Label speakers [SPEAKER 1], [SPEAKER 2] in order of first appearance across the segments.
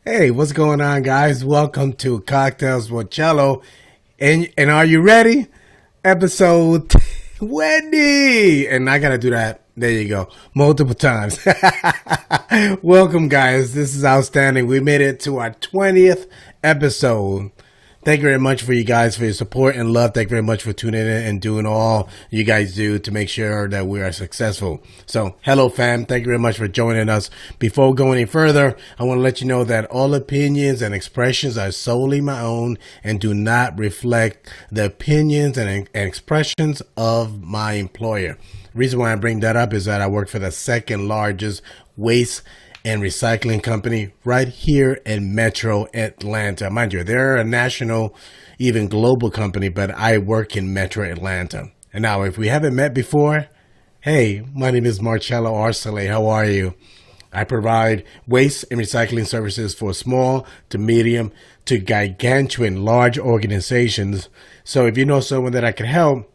[SPEAKER 1] Hey, what's going on, guys? Welcome to Cocktails with Chello. And are you ready? Episode 20. And I got to do that. There you go. Multiple times. Welcome, guys. This is outstanding. We made it to our 20th episode. Thank you very much for you guys for your support and love. Thank you very much for tuning in and doing all you guys do to make sure that we are successful. So, hello fam. Thank you very much for joining us. Before we go any further, I want to let you know that all opinions and expressions are solely my own and do not reflect the opinions and expressions of my employer. The reason why I bring that up is that I work for the second largest waste and recycling company right here in Metro Atlanta. Mind you, they're a national, even global company, but I work in Metro Atlanta. And now, if we haven't met before, hey, my name is Marcello Arcele. How are you? I provide waste and recycling services for small to medium to gargantuan large organizations. So if you know someone that I can help,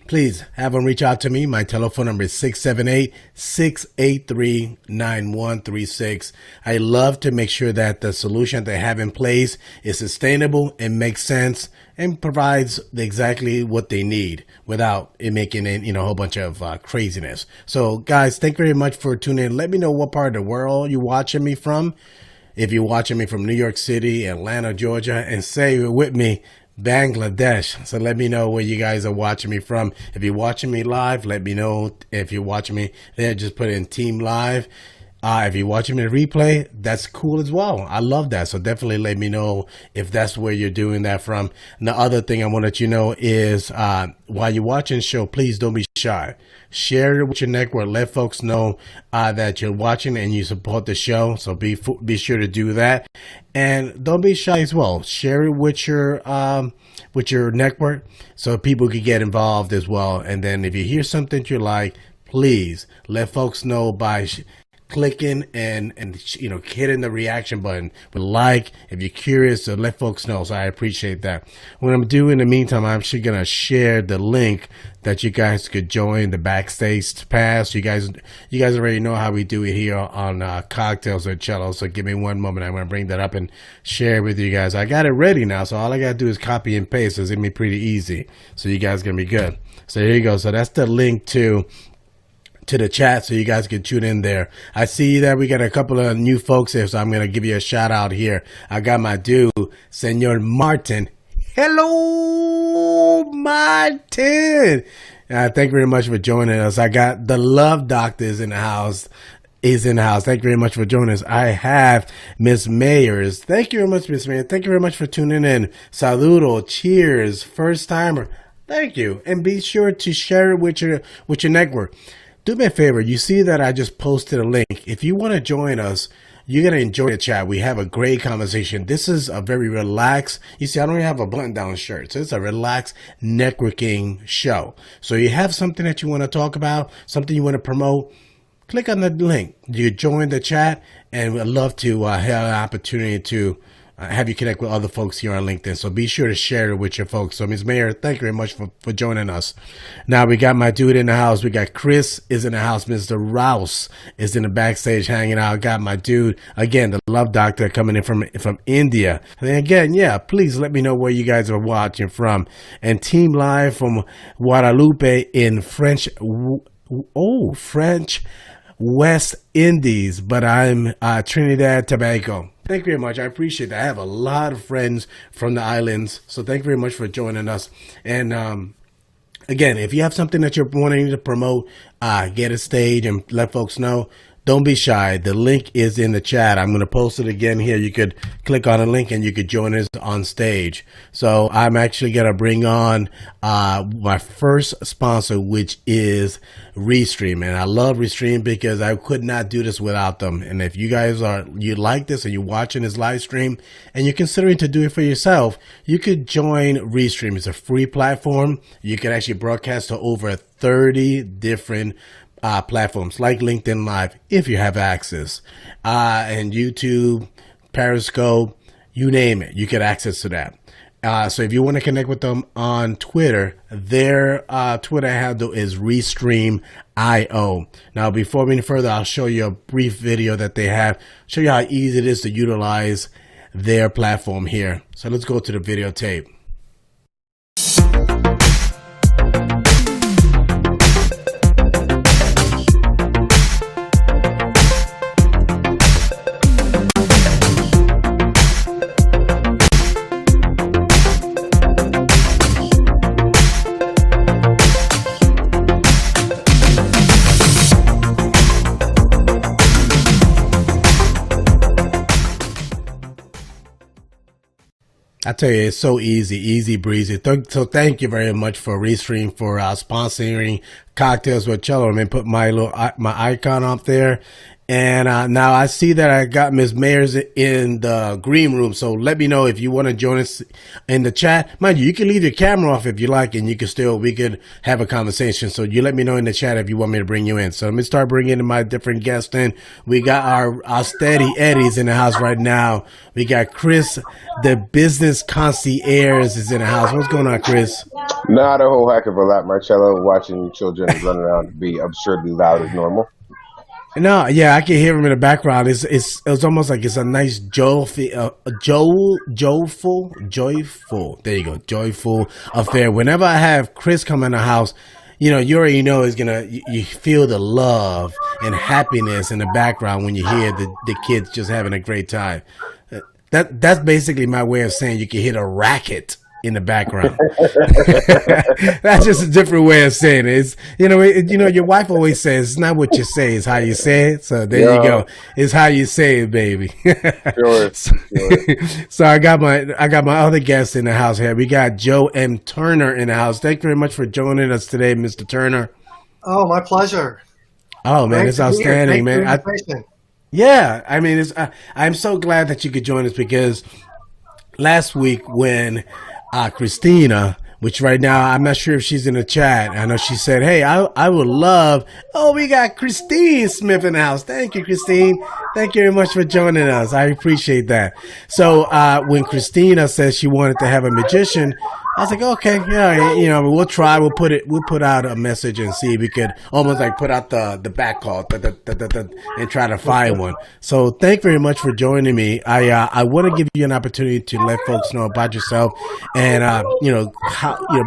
[SPEAKER 1] please have them reach out to me. My telephone number is 678-683-9136. I love to make sure that the solution they have in place is sustainable and makes sense and provides exactly what they need without it making it, a whole bunch of craziness. So guys, thank you very much for tuning in. Let me know what part of the world you're watching me from. If you're watching me from New York City, Atlanta, Georgia, and say with me, Bangladesh. So let me know where you guys are watching me from. If you're watching me live, let me know. If you're watching me there, just put in Team Live. If you're watching me replay, that's cool as well. I love that. So definitely let me know if that's where you're doing that from. And the other thing I want to let you know is while you're watching the show, please don't be shy. Share it with your network. Let folks know that you're watching and you support the show. So be sure to do that. And don't be shy as well. Share it with your network so people can get involved as well. And then if you hear something that you like, please let folks know by clicking and hitting the reaction button. But if you're curious, so let folks know. So I appreciate that. What I'm doing in the meantime, I'm actually gonna share the link that you guys could join the backstage pass. You guys already know how we do it here on Cocktails with Chello. So give me one moment. I'm gonna bring that up and share with you guys. I got it ready now, so all I gotta do is copy and paste. So it's gonna be pretty easy. So you guys gonna be good. So here you go. So that's the link to the chat, so you guys can tune in there. I see that we got a couple of new folks here, so I'm going to give you a shout out here. I got my dude, Senor Martin. Hello, Martin. Thank you very much for joining us. I got the Love Doctors in the house. Thank you very much for joining us. I have Miss Mayers. Thank you very much, Miss Mayers. Thank you very much for tuning in. Saludo. Cheers. First timer. Thank you. And be sure to share it with your network. Do me a favor. You see that I just posted a link. If you want to join us, you're going to enjoy the chat. We have a great conversation. This is a very relaxed. You see, I don't even have a button down shirt. So it's a relaxed networking show. So you have something that you want to talk about, something you want to promote, click on the link. You join the chat, and we'd love to have an opportunity to have you connect with other folks here on LinkedIn. So be sure to share it with your folks. So Ms. Mayor, thank you very much for joining us. Now we got my dude in the house. We got Chris is in the house. Mr. Rouse is in the backstage hanging out. Got my dude, again, the Love Doctor coming in from India. And again, yeah, please let me know where you guys are watching from. And Team Live from Guadalupe in French West Indies, but I'm Trinidad, Tobago. Thank you very much. I appreciate that. I have a lot of friends from the islands, so thank you very much for joining us. And again, if you have something that you're wanting to promote, get a stage and let folks know, don't be shy. The link is in the chat. I'm going to post it again here. You could click on the link and you could join us on stage. So I'm actually going to bring on my first sponsor, which is Restream. And I love Restream because I could not do this without them. And if you guys you like this and you're watching this live stream and you're considering to do it for yourself, you could join Restream. It's a free platform. You can actually broadcast to over 30 different platforms like LinkedIn Live if you have access, and YouTube, Periscope, you name it, you get access to that. So if you want to connect with them on Twitter, their Twitter handle is Restream.io. Now, before we any further, I'll show you a brief video that they have, show you how easy it is to utilize their platform here. So let's go to the videotape. I tell you, it's so easy breezy. So thank you very much for Restream for sponsoring Cocktails with Chello. Let me put my icon up there. And now I see that I got Ms. Mayers in the green room. So let me know if you want to join us in the chat. Mind you, you can leave your camera off if you like, and we could have a conversation. So you let me know in the chat if you want me to bring you in. So let me start bringing in my different guests in. We got our steady Eddies in the house right now. We got Chris, the business concierge, is in the house. What's going on, Chris?
[SPEAKER 2] Not a whole heck of a lot, Marcello. Watching children run around to be absurdly loud as normal.
[SPEAKER 1] No, yeah, I can hear him in the background. It's almost like it's a nice joyful. There you go, joyful affair. Whenever I have Chris come in the house, you already know you feel the love and happiness in the background when you hear the kids just having a great time. That's basically my way of saying you can hear the racket in the background. That's just a different way of saying it. It's, your wife always says it's not what you say, it's how you say it. So there you go. It's how you say it, baby.
[SPEAKER 2] Sure.
[SPEAKER 1] So I got my other guests in the house here. We got Joe M. Turner in the house. Thank you very much for joining us today, Mr. Turner.
[SPEAKER 3] Oh, my pleasure.
[SPEAKER 1] Oh man, it's outstanding, man. Yeah, I mean, I'm so glad that you could join us because last week when Christina, which right now I'm not sure if she's in the chat. I know she said, "Hey, I would love." Oh, we got Christine Smith in the house. Thank you, Christine. Thank you very much for joining us. I appreciate that. So when Christina says she wanted to have a magician, I was like, okay, yeah, we'll try. We'll put out a message and see if we could almost like put out the back call and try to find one. So thank you very much for joining me. I want to give you an opportunity to let folks know about yourself and,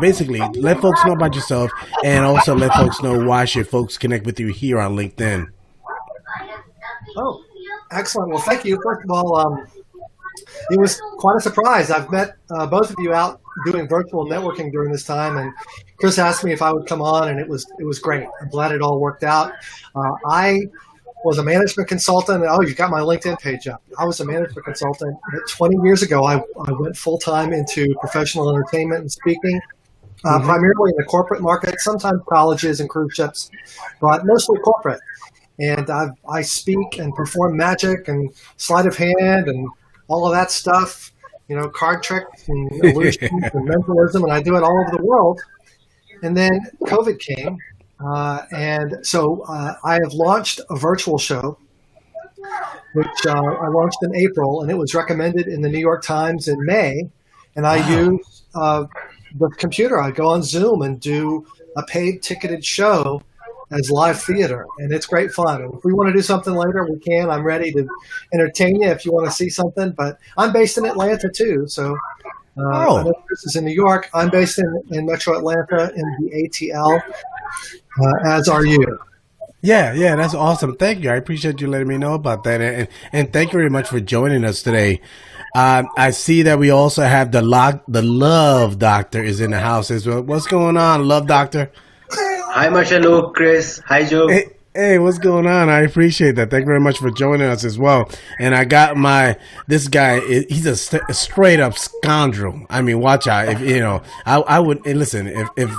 [SPEAKER 1] basically let folks know about yourself and also let folks know why should folks connect with you here on LinkedIn.
[SPEAKER 3] Oh, excellent. Well, thank you. First of all, it was quite a surprise. I've met both of you out doing virtual networking during this time, and Chris asked me if I would come on, and it was great. I'm glad it all worked out. I was a management consultant. Oh, you got my LinkedIn page up. I was a management consultant. 20 years ago, I went full-time into professional entertainment and speaking, primarily in the corporate market, sometimes colleges and cruise ships, but mostly corporate. And I speak and perform magic and sleight of hand and all of that stuff, card tricks and illusions and mentalism, and I do it all over the world. And then COVID came, and so I have launched a virtual show, which I launched in April, and it was recommended in the New York Times in May. And I use the computer. I go on Zoom and do a paid ticketed show as live theater, and it's great fun. And if we want to do something later, we can. I'm ready to entertain you if you want to see something. But I'm based in Atlanta too, so I know Chris is in New York. I'm based in Metro Atlanta in the ATL, as are you.
[SPEAKER 1] Yeah, that's awesome. Thank you. I appreciate you letting me know about that, and thank you very much for joining us today. I see that we also have the Love Doctor is in the house as well. What's going on, Love Doctor?
[SPEAKER 4] Hi, Marcello, Chris. Hi, Joe.
[SPEAKER 1] Hey, what's going on? I appreciate that. Thank you very much for joining us as well. And I got this guy, he's a straight up scoundrel. I mean, watch out. If you know, I would, and listen, if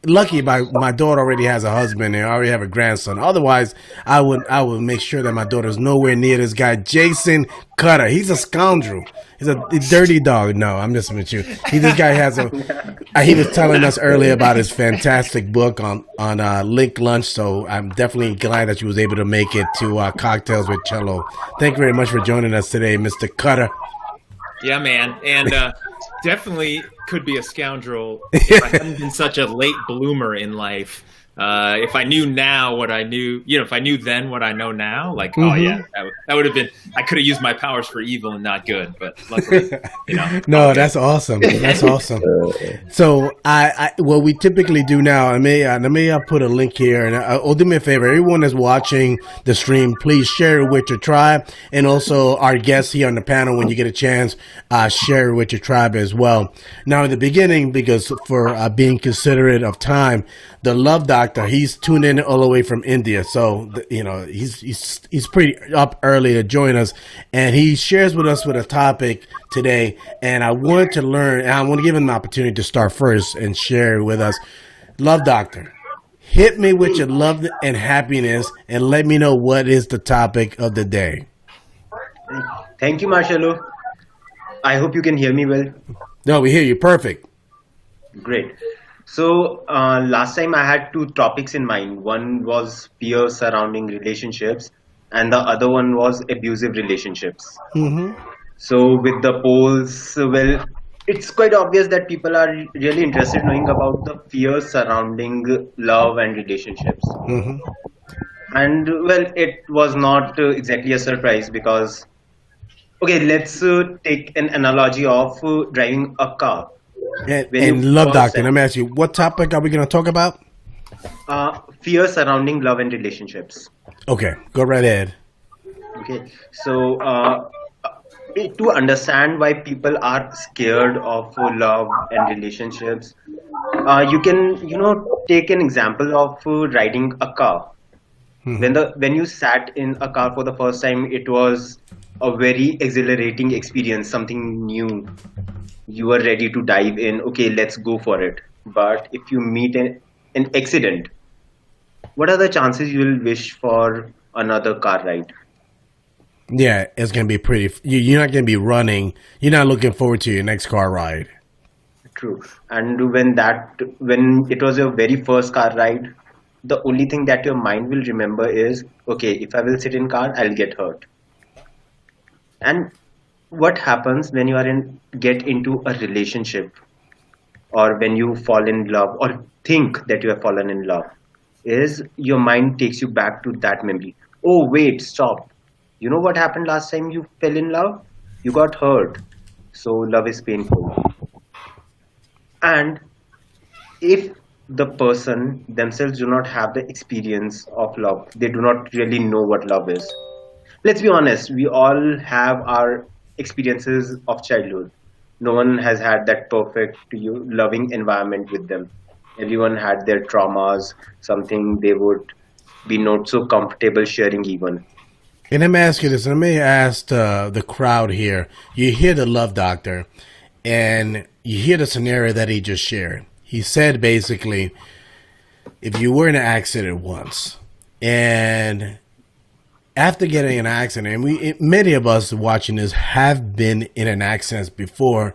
[SPEAKER 1] lucky my daughter already has a husband and I already have a grandson. Otherwise, I would make sure that my daughter's nowhere near this guy, Jason Cutter. He's a scoundrel. He's a dirty dog. No, I'm just with you. This guy has he was telling us earlier about his fantastic book on Link Lunch. So I'm definitely glad that you was able to make it to Cocktails with Chello. Thank you very much for joining us today, Mr. Cutter.
[SPEAKER 4] Yeah, man. And definitely could be a scoundrel if I hadn't been such a late bloomer in life. If I knew now what I knew, if I knew then what I know now, like, oh yeah, that would have been, I could have used my powers for evil and not good, but luckily,
[SPEAKER 1] No, that's awesome. That's awesome. So what we typically do now, let me put a link here, and do me a favor, everyone that's watching the stream, please share it with your tribe, and also our guests here on the panel, when you get a chance, share it with your tribe as well. Now, in the beginning, because for being considerate of time, the Love Doctor, he's tuned in all the way from India. So, he's pretty up early to join us. And he shares with us with a topic today. And I wanted to learn, and I want to give him the opportunity to start first and share with us. Love Doctor, hit me with your love and happiness and let me know what is the topic of the day.
[SPEAKER 5] Thank you, Marcelo. I hope you can hear me well.
[SPEAKER 1] No, we hear you. Perfect.
[SPEAKER 5] Great. So last time I had two topics in mind. One was fear surrounding relationships, and the other one was abusive relationships.
[SPEAKER 1] Mm-hmm.
[SPEAKER 5] So with the polls, well, it's quite obvious that people are really interested in knowing about the fear surrounding love and relationships.
[SPEAKER 1] Mm-hmm.
[SPEAKER 5] And well, it was not exactly a surprise because, okay, let's take an analogy of driving a car.
[SPEAKER 1] And Love Doctor, let me ask you, what topic are we going to talk about?
[SPEAKER 5] Fear surrounding love and relationships.
[SPEAKER 1] Okay, go right ahead.
[SPEAKER 5] Okay, so to understand why people are scared of love and relationships, you can, take an example of riding a car.
[SPEAKER 1] Mm-hmm.
[SPEAKER 5] When you sat in a car for the first time, it was a very exhilarating experience, something new. You are ready to dive in. Okay, let's go for it. But if you meet an accident, what are the chances you will wish for another car ride?
[SPEAKER 1] Yeah, it's going to be pretty. You're not going to be running. You're not looking forward to your next car ride.
[SPEAKER 5] True. And when it was your very first car ride, the only thing that your mind will remember is, okay, if I will sit in car, I'll get hurt. And what happens when you get into a relationship, or when you fall in love or think that you have fallen in love, is your mind takes you back to that memory. Oh, wait, stop. You know what happened last time you fell in love? You got hurt. So love is painful. And if the person themselves do not have the experience of love, they do not really know what love is. Let's be honest, we all have our experiences of childhood. No one has had that perfect, loving environment with them. Everyone had their traumas, something they would be not so comfortable sharing even.
[SPEAKER 1] And let me ask you this. Let me ask the crowd here. You hear the Love Doctor, and you hear the scenario that he just shared. He said basically, if you were in an accident once, and after getting an accident, many of us watching this have been in an accident before.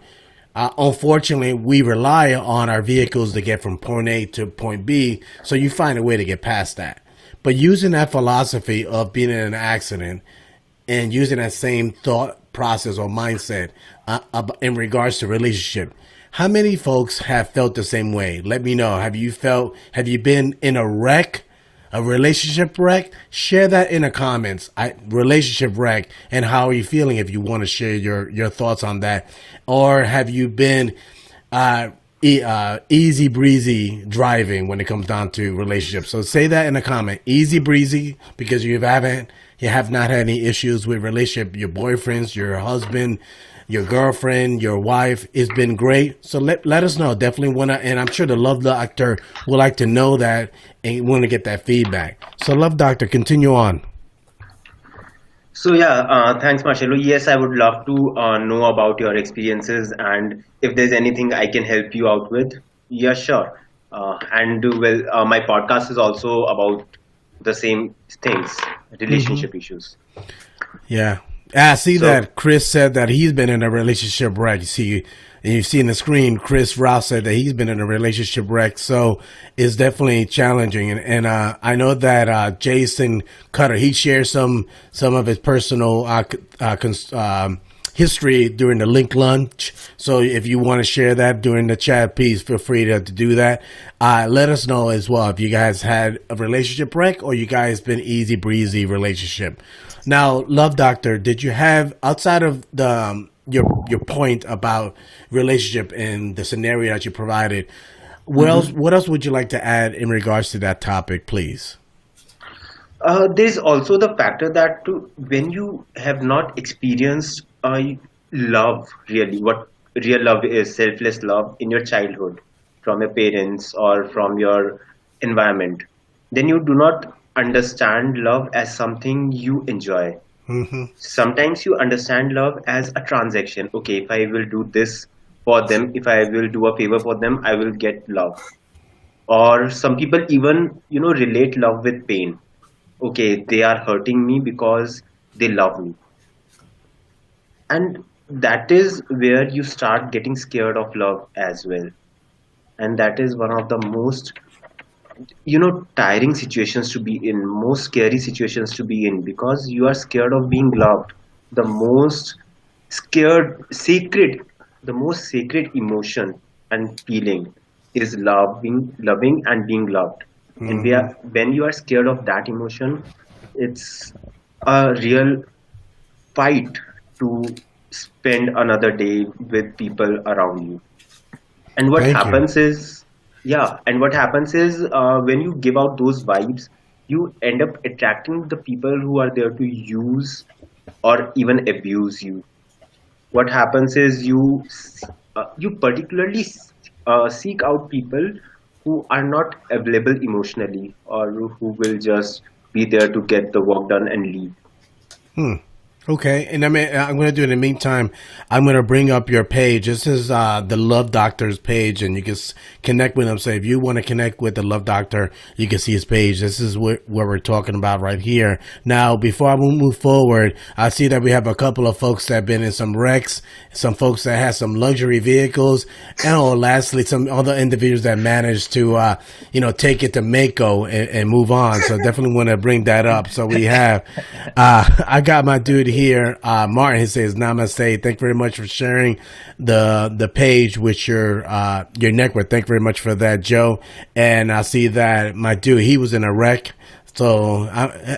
[SPEAKER 1] Unfortunately, we rely on our vehicles to get from point A to point B, so you find a way to get past that. But using that philosophy of being in an accident and using that same thought process or mindset in regards to relationship, how many folks have felt the same way? Let me know. Have you been in a wreck? A relationship wreck? Share that in the comments. Relationship wreck, and how are you feeling if you want to share your thoughts on that? Or have you been easy breezy driving when it comes down to relationships? So say that in the comment. Easy breezy because you have not had any issues with relationship, your boyfriends, your husband, your girlfriend, your wife. It's been great. So let us know. Definitely want to, and I'm sure the Love Doctor would like to know that and want to get that feedback. So Love Doctor, continue on.
[SPEAKER 5] So thanks, Marcelo. Yes, I would love to know about your experiences, and if there's anything I can help you out with. Yeah, sure. My podcast is also about the same things, relationship issues.
[SPEAKER 1] Yeah. I see
[SPEAKER 5] So
[SPEAKER 1] that Chris said that he's been in a relationship wreck. You see, and you see in the screen, Chris Rouse said that he's been in a relationship wreck. So it's definitely challenging. And I know that Jason Cutter, he shared some of his personal history during the link lunch. So if you want to share that during the chat, please feel free to do that. Let us know as well if you guys had a relationship wreck or you guys been easy breezy relationship. Now, Love Doctor, did you have, outside of the your point about relationship and the scenario that you provided, what else would you like to add in regards to that topic, please?
[SPEAKER 5] there's also the factor that when you have not experienced love really, what real love is, selfless love in your childhood from your parents or from your environment, then you do not understand love as something you enjoy. Sometimes you understand love as a transaction. Okay, if I will do this for them, if I will do a favor for them, I will get love. Or some people even, relate love with pain. Okay, they are hurting me because they love me. And that is where you start getting scared of love as well. And that is one of the most, tiring situations to be in, most scary situations to be in, because you are scared of being loved. The most scared, sacred, the most sacred emotion and feeling is loving and being loved. And when you are scared of that emotion, it's a real fight to spend another day with people around you. And what
[SPEAKER 1] Thank you.
[SPEAKER 5] happens is, when you give out those vibes, you end up attracting the people who are there to use or even abuse you. What happens is you particularly seek out people who are not available emotionally, or who will just be there to get the work done and leave.
[SPEAKER 1] Okay, and I'm going to do in the meantime, I'm going to bring up your page. This is the Love Doctor's page, and you can connect with him. So if you want to connect with the Love Doctor, you can see his page. This is what we're talking about right here. Now, before I move forward, I see that we have a couple of folks that have been in some wrecks, some folks that have some luxury vehicles, and lastly, some other individuals that managed to, take it to Mako and move on. So definitely want to bring that up. So we have, I got my dude here, Martin. He says, "Namaste. Thank you very much for sharing the page with your network. Thank you very much for that, Joe." And I see that my dude, he was in a wreck. So,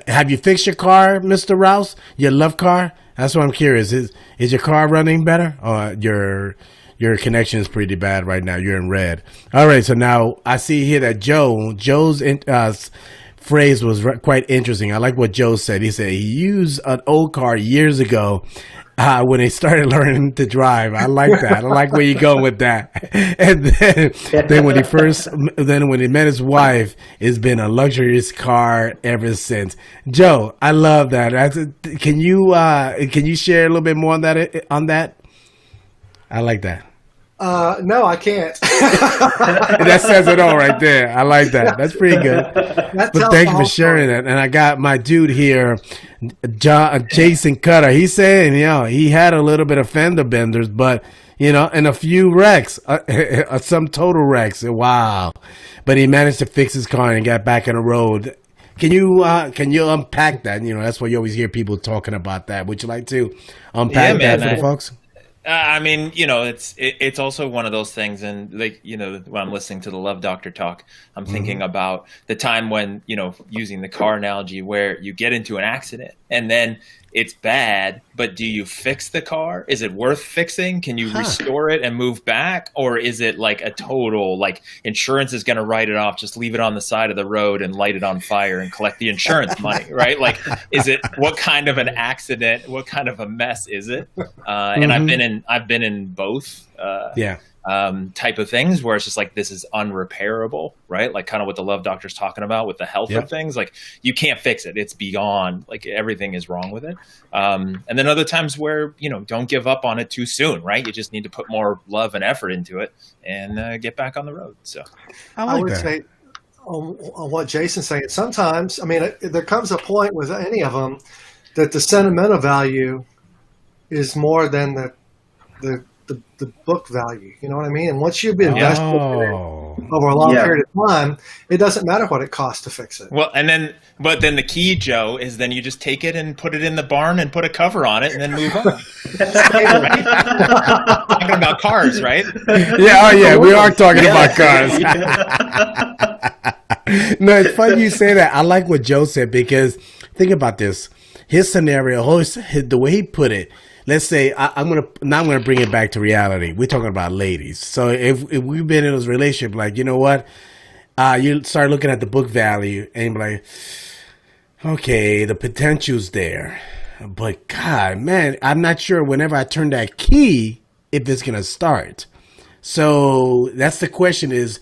[SPEAKER 1] have you fixed your car, Mr. Rouse? Your love car? That's what I'm curious. Is your car running better? Or your connection is pretty bad right now. You're in red. All right. So now I see here that Joe's phrase was quite interesting. I like what Joe said. He said he used an old car years ago when he started learning to drive. I like that. I like where you go with that. And then when he met his wife, it's been a luxurious car ever since. Joe, I love that. Can you share a little bit more on that? I like that.
[SPEAKER 3] No, I can't.
[SPEAKER 1] That says it all right there. I like that. That's pretty good. But thank you for sharing that. And I got my dude here, Jason Cutter. He's saying, he had a little bit of fender benders, but and a few wrecks, some total wrecks. Wow! But he managed to fix his car and got back on the road. Can you unpack that? That's why you always hear people talking about that. Would you like to unpack that for the folks?
[SPEAKER 4] It's also one of those things, and when I'm listening to the Love Doctor talk, I'm thinking about the time when, using the car analogy, where you get into an accident and then it's bad, but do you fix the car? Is it worth fixing? Can you restore it and move back? Or is it like a total, like insurance is going to write it off, just leave it on the side of the road and light it on fire and collect the insurance money, right? Like, is it, what kind of an accident, what kind of a mess is it? And I've been in both. Type of things where it's just like, this is unrepairable, right? Like kind of what the love doctor's talking about with the health of things. Like you can't fix it. It's beyond, like everything is wrong with it. And then other times where, you know, don't give up on it too soon, right? You just need to put more love and effort into it and get back on the road. So
[SPEAKER 3] I would say on what Jason's saying, sometimes, I mean, there comes a point with any of them that the sentimental value is more than the book value, you know what I mean? And once you've been invested in it over a long period of time, it doesn't matter what it costs to fix it.
[SPEAKER 4] Well, but then the key, Joe, is then you just take it and put it in the barn and put a cover on it and then move on. Right? Talking about cars, right?
[SPEAKER 1] Yeah, we are talking about cars. No, it's funny you say that. I like what Joe said, because think about this. His scenario, the way he put it, let's say I'm gonna bring it back to reality. We're talking about ladies. So if we've been in this relationship, like, you know what, you start looking at the book value and you're like, okay, the potential's there, but God, man, I'm not sure whenever I turn that key if it's gonna start. So that's the question: is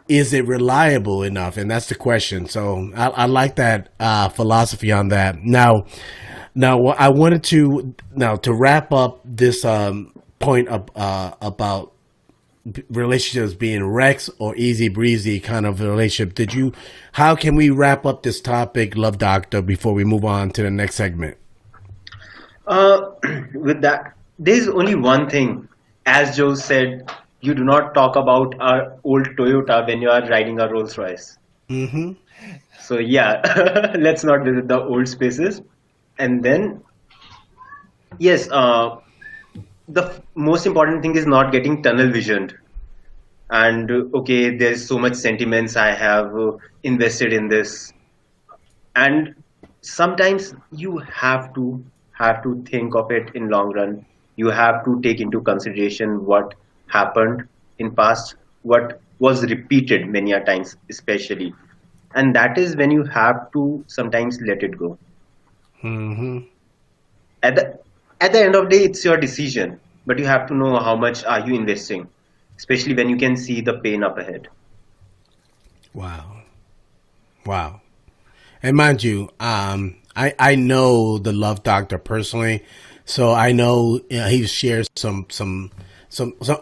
[SPEAKER 1] it reliable enough? And that's the question. So I like that philosophy on that. Now, I wanted to wrap up this point about relationships being wrecks or easy breezy kind of relationship. How can we wrap up this topic, Love Doctor, before we move on to the next segment?
[SPEAKER 5] With that, there's only one thing. As Joe said, you do not talk about our old Toyota when you are riding a Rolls Royce. Mm-hmm. So yeah, let's not visit the old spaces. And then, yes, the most important thing is not getting tunnel visioned. And okay, there's so much sentiments I have invested in this. And sometimes you have to think of it in long run. You have to take into consideration what happened in past, what was repeated many a times, especially. And that is when you have to sometimes let it go. Mm-hmm. At the end of the day, it's your decision, but you have to know how much are you investing, especially when you can see the pain up ahead.
[SPEAKER 1] Wow. And mind you, I know the Love Doctor personally, so I know he shares some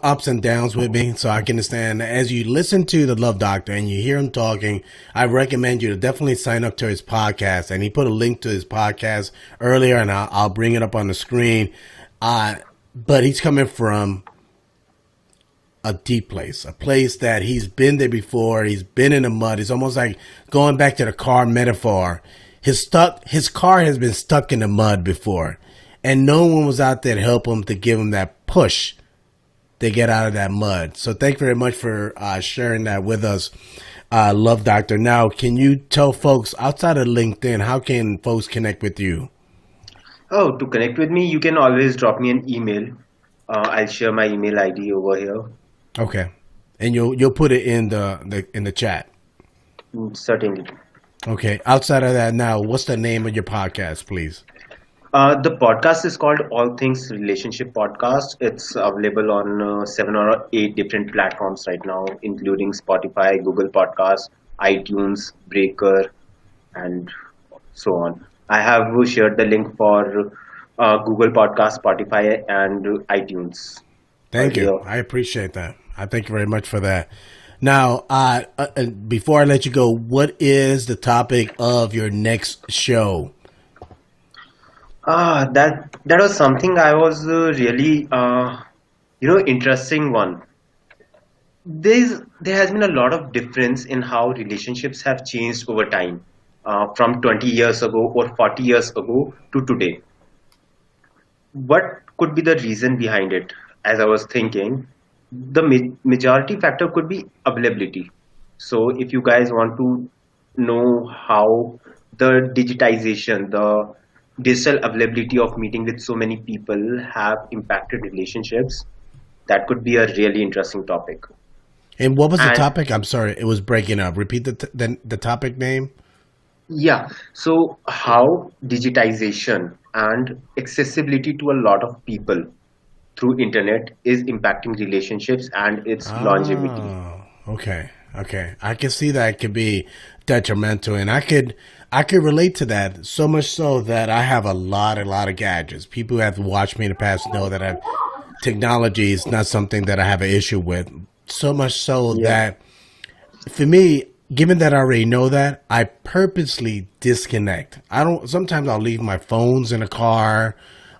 [SPEAKER 1] ups and downs with me, so I can understand. As you listen to the Love Doctor and you hear him talking, I recommend you to definitely sign up to his podcast. And he put a link to his podcast earlier, and I'll bring it up on the screen. But he's coming from a deep place, a place that he's been there before. He's been in the mud. It's almost like going back to the car metaphor. His car has been stuck in the mud before, and no one was out there to help him, to give him that push to get out of that mud. So thank you very much for sharing that with us, Love Doctor. Now, can you tell folks outside of LinkedIn, how can folks connect with you?
[SPEAKER 5] Oh, to connect with me, you can always drop me an email. I'll share my email ID over here.
[SPEAKER 1] Okay, and you'll put it in the chat.
[SPEAKER 5] Certainly.
[SPEAKER 1] Okay. Outside of that, now, what's the name of your podcast, please?
[SPEAKER 5] The podcast is called All Things Relationship Podcast. It's available on 7 or 8 different platforms right now, including Spotify, Google Podcasts, iTunes, Breaker, and so on. I have shared the link for Google Podcasts, Spotify, and iTunes.
[SPEAKER 1] Thank you. I appreciate that. I thank you very much for that. Now, before I let you go, what is the topic of your next show?
[SPEAKER 5] That was something I was really, interesting one. There has been a lot of difference in how relationships have changed over time, from 20 years ago or 40 years ago to today. What could be the reason behind it? As I was thinking, the majority factor could be availability. So if you guys want to know how the digitization, the digital availability of meeting with so many people have impacted relationships, that could be a really interesting topic.
[SPEAKER 1] And what was the
[SPEAKER 5] And
[SPEAKER 1] topic? I'm sorry, it was breaking up. Repeat the topic name.
[SPEAKER 5] yeah, so how digitization and accessibility to a lot of people through internet is impacting relationships and its longevity.
[SPEAKER 1] Oh, okay, okay. I can see that it could be detrimental, and I could relate to that so much so that I have a lot of gadgets. People who have watched me in the past know that technology is not something that I have an issue with. So much so
[SPEAKER 5] Yeah.
[SPEAKER 1] that for me, given that I already know that, I purposely disconnect. I don't. Sometimes I'll leave my phones in the car,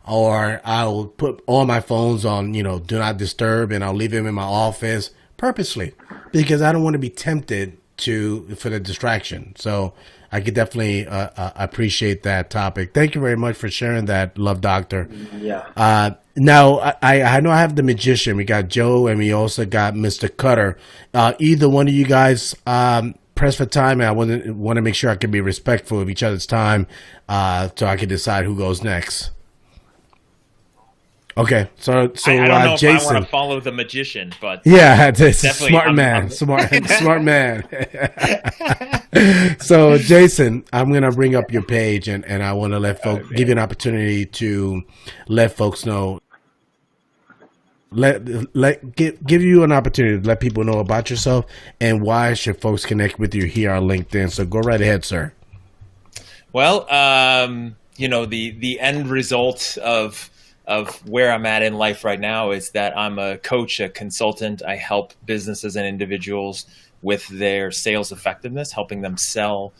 [SPEAKER 1] or I'll put all my phones on, do not disturb, and I'll leave them in my office purposely because I don't want to be tempted for the distraction. So I could definitely appreciate that topic. Thank you very much for sharing that, Love Doctor.
[SPEAKER 5] Yeah.
[SPEAKER 1] Now, I know I have the magician. We got Joe, and we also got Mr. Cutter. Either one of you guys press for time, and I want to make sure I can be respectful of each other's time so I can decide who goes next. Okay, so
[SPEAKER 4] I don't know if I
[SPEAKER 1] Jason.
[SPEAKER 4] want to follow the magician, but
[SPEAKER 1] Yeah, it's a
[SPEAKER 4] definitely,
[SPEAKER 1] smart man. Smart man. So, Jason, I'm going to bring up your page, and I want to let folks give you an opportunity to let folks know. Give you an opportunity to let people know about yourself and why should folks connect with you here on LinkedIn. So go right ahead, sir.
[SPEAKER 4] Well, the end result of where I'm at in life right now is that I'm a coach, a consultant. I help businesses and individuals with their sales effectiveness, helping them sell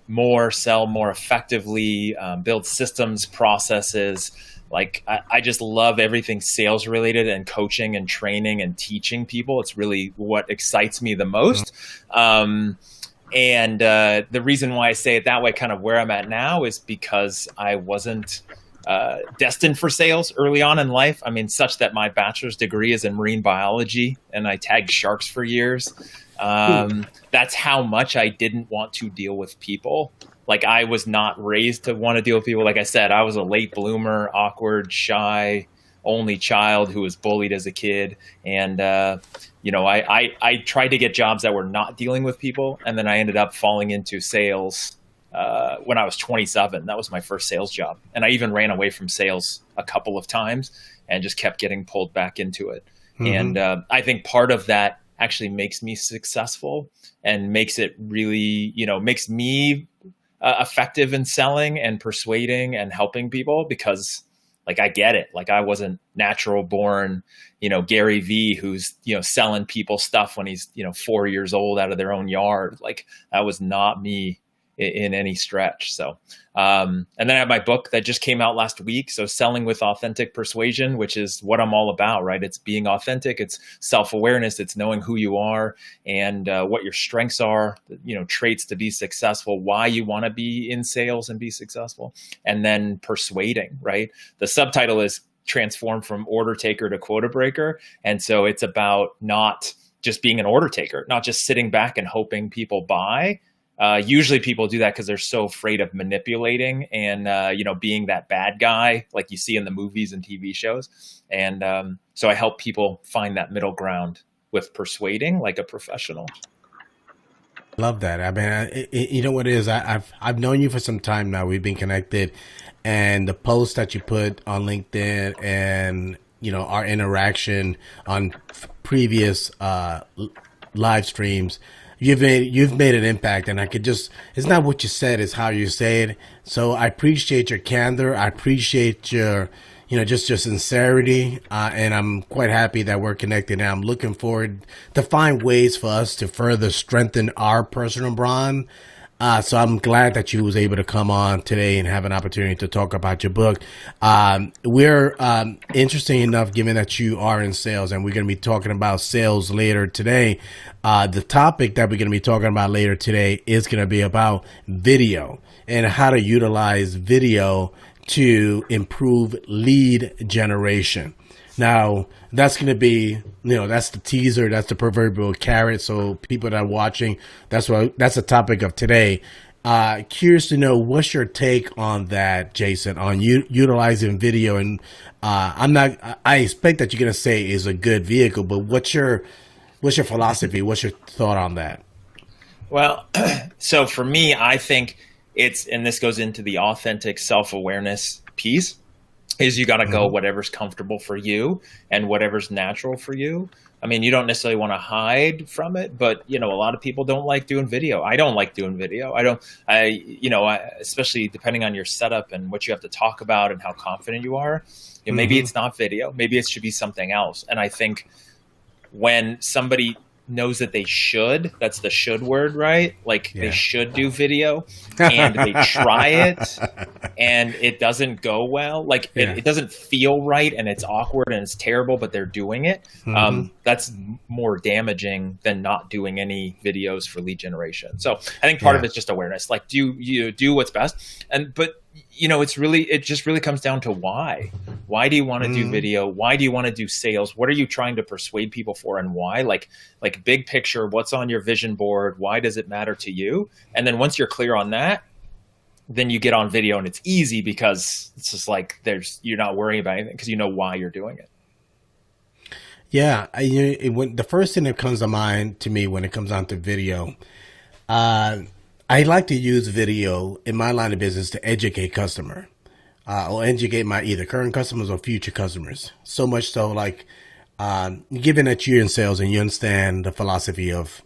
[SPEAKER 4] more effectively, build systems, processes. Like I just love everything sales related and coaching and training and teaching people. It's really what excites me the most. And the reason why I say it that way, kind of where I'm at now, is because I wasn't destined for sales early on in life. I mean, such that my bachelor's degree is in marine biology and I tagged sharks for years. That's how much I didn't want to deal with people. Like I was not raised to want to deal with people. Like I said, I was a late bloomer, awkward, shy, only child who was bullied as a kid. And, I tried to get jobs that were not dealing with people. And then I ended up falling into sales when I was 27. That was my first sales job. And I even ran away from sales a couple of times and just kept getting pulled back into it. Mm-hmm. And I think part of that actually makes me successful and makes it really, makes me effective in selling and persuading and helping people, because like I get it. Like I wasn't natural born, Gary V, who's, selling people stuff when he's, 4 years old out of their own yard. Like that was not me in any stretch. So, and then I have my book that just came out last week. So Selling with Authentic Persuasion, which is what I'm all about, right? It's being authentic. It's self-awareness. It's knowing who you are and what your strengths are, traits to be successful, why you want to be in sales and be successful, and then persuading, right? The subtitle is Transform from Order Taker to Quota Breaker. And so it's about not just being an order taker, not just sitting back and hoping people buy. Usually people do that because they're so afraid of manipulating and, being that bad guy like you see in the movies and TV shows. And so I help people find that middle ground with persuading like a professional.
[SPEAKER 1] Love that. I mean, you know what it is? I've known you for some time now. We've been connected, and the posts that you put on LinkedIn and, our interaction on previous live streams, you've made an impact, and I could just, it's not what you said, it's how you say it. So I appreciate your candor. I appreciate your, just your sincerity. And I'm quite happy that we're connected, and I'm looking forward to find ways for us to further strengthen our personal brand. So I'm glad that you was able to come on today and have an opportunity to talk about your book. We're interesting enough, given that you are in sales, and we're going to be talking about sales later today. The topic that we're going to be talking about later today is going to be about video and how to utilize video to improve lead generation. Now, that's going to be, that's the teaser, that's the proverbial carrot. So people that are watching, that's the topic of today. Curious to know what's your take on that, Jason, on utilizing video. And I expect that you're going to say is a good vehicle, but what's your philosophy? What's your thought on that?
[SPEAKER 4] Well, so for me, I think and this goes into the authentic self-awareness piece, is you got to go whatever's comfortable for you and whatever's natural for you. I mean, you don't necessarily want to hide from it, but a lot of people don't like doing video. I don't like doing video. Especially depending on your setup and what you have to talk about and how confident you are. Maybe it's not video. Maybe it should be something else. And I think when somebody knows that they should, that's the should word, right? Like they should do video and they try it and it doesn't go well. Like it doesn't feel right and it's awkward and it's terrible, but they're doing it. That's more damaging than not doing any videos for lead generation. So I think part of it's just awareness. Like do what's best. But it just really comes down to why. Why do you want to do video? Why do you want to do sales? What are you trying to persuade people for and why? Like big picture, what's on your vision board? Why does it matter to you? And then once you're clear on that, then you get on video and it's easy because it's just like you're not worrying about anything because you know why you're doing it.
[SPEAKER 1] Yeah. The first thing that comes to mind to me when it comes on to video, I like to use video in my line of business to educate customer, or educate my either current customers or future customers. So much so, like, given that you're in sales and you understand the philosophy of,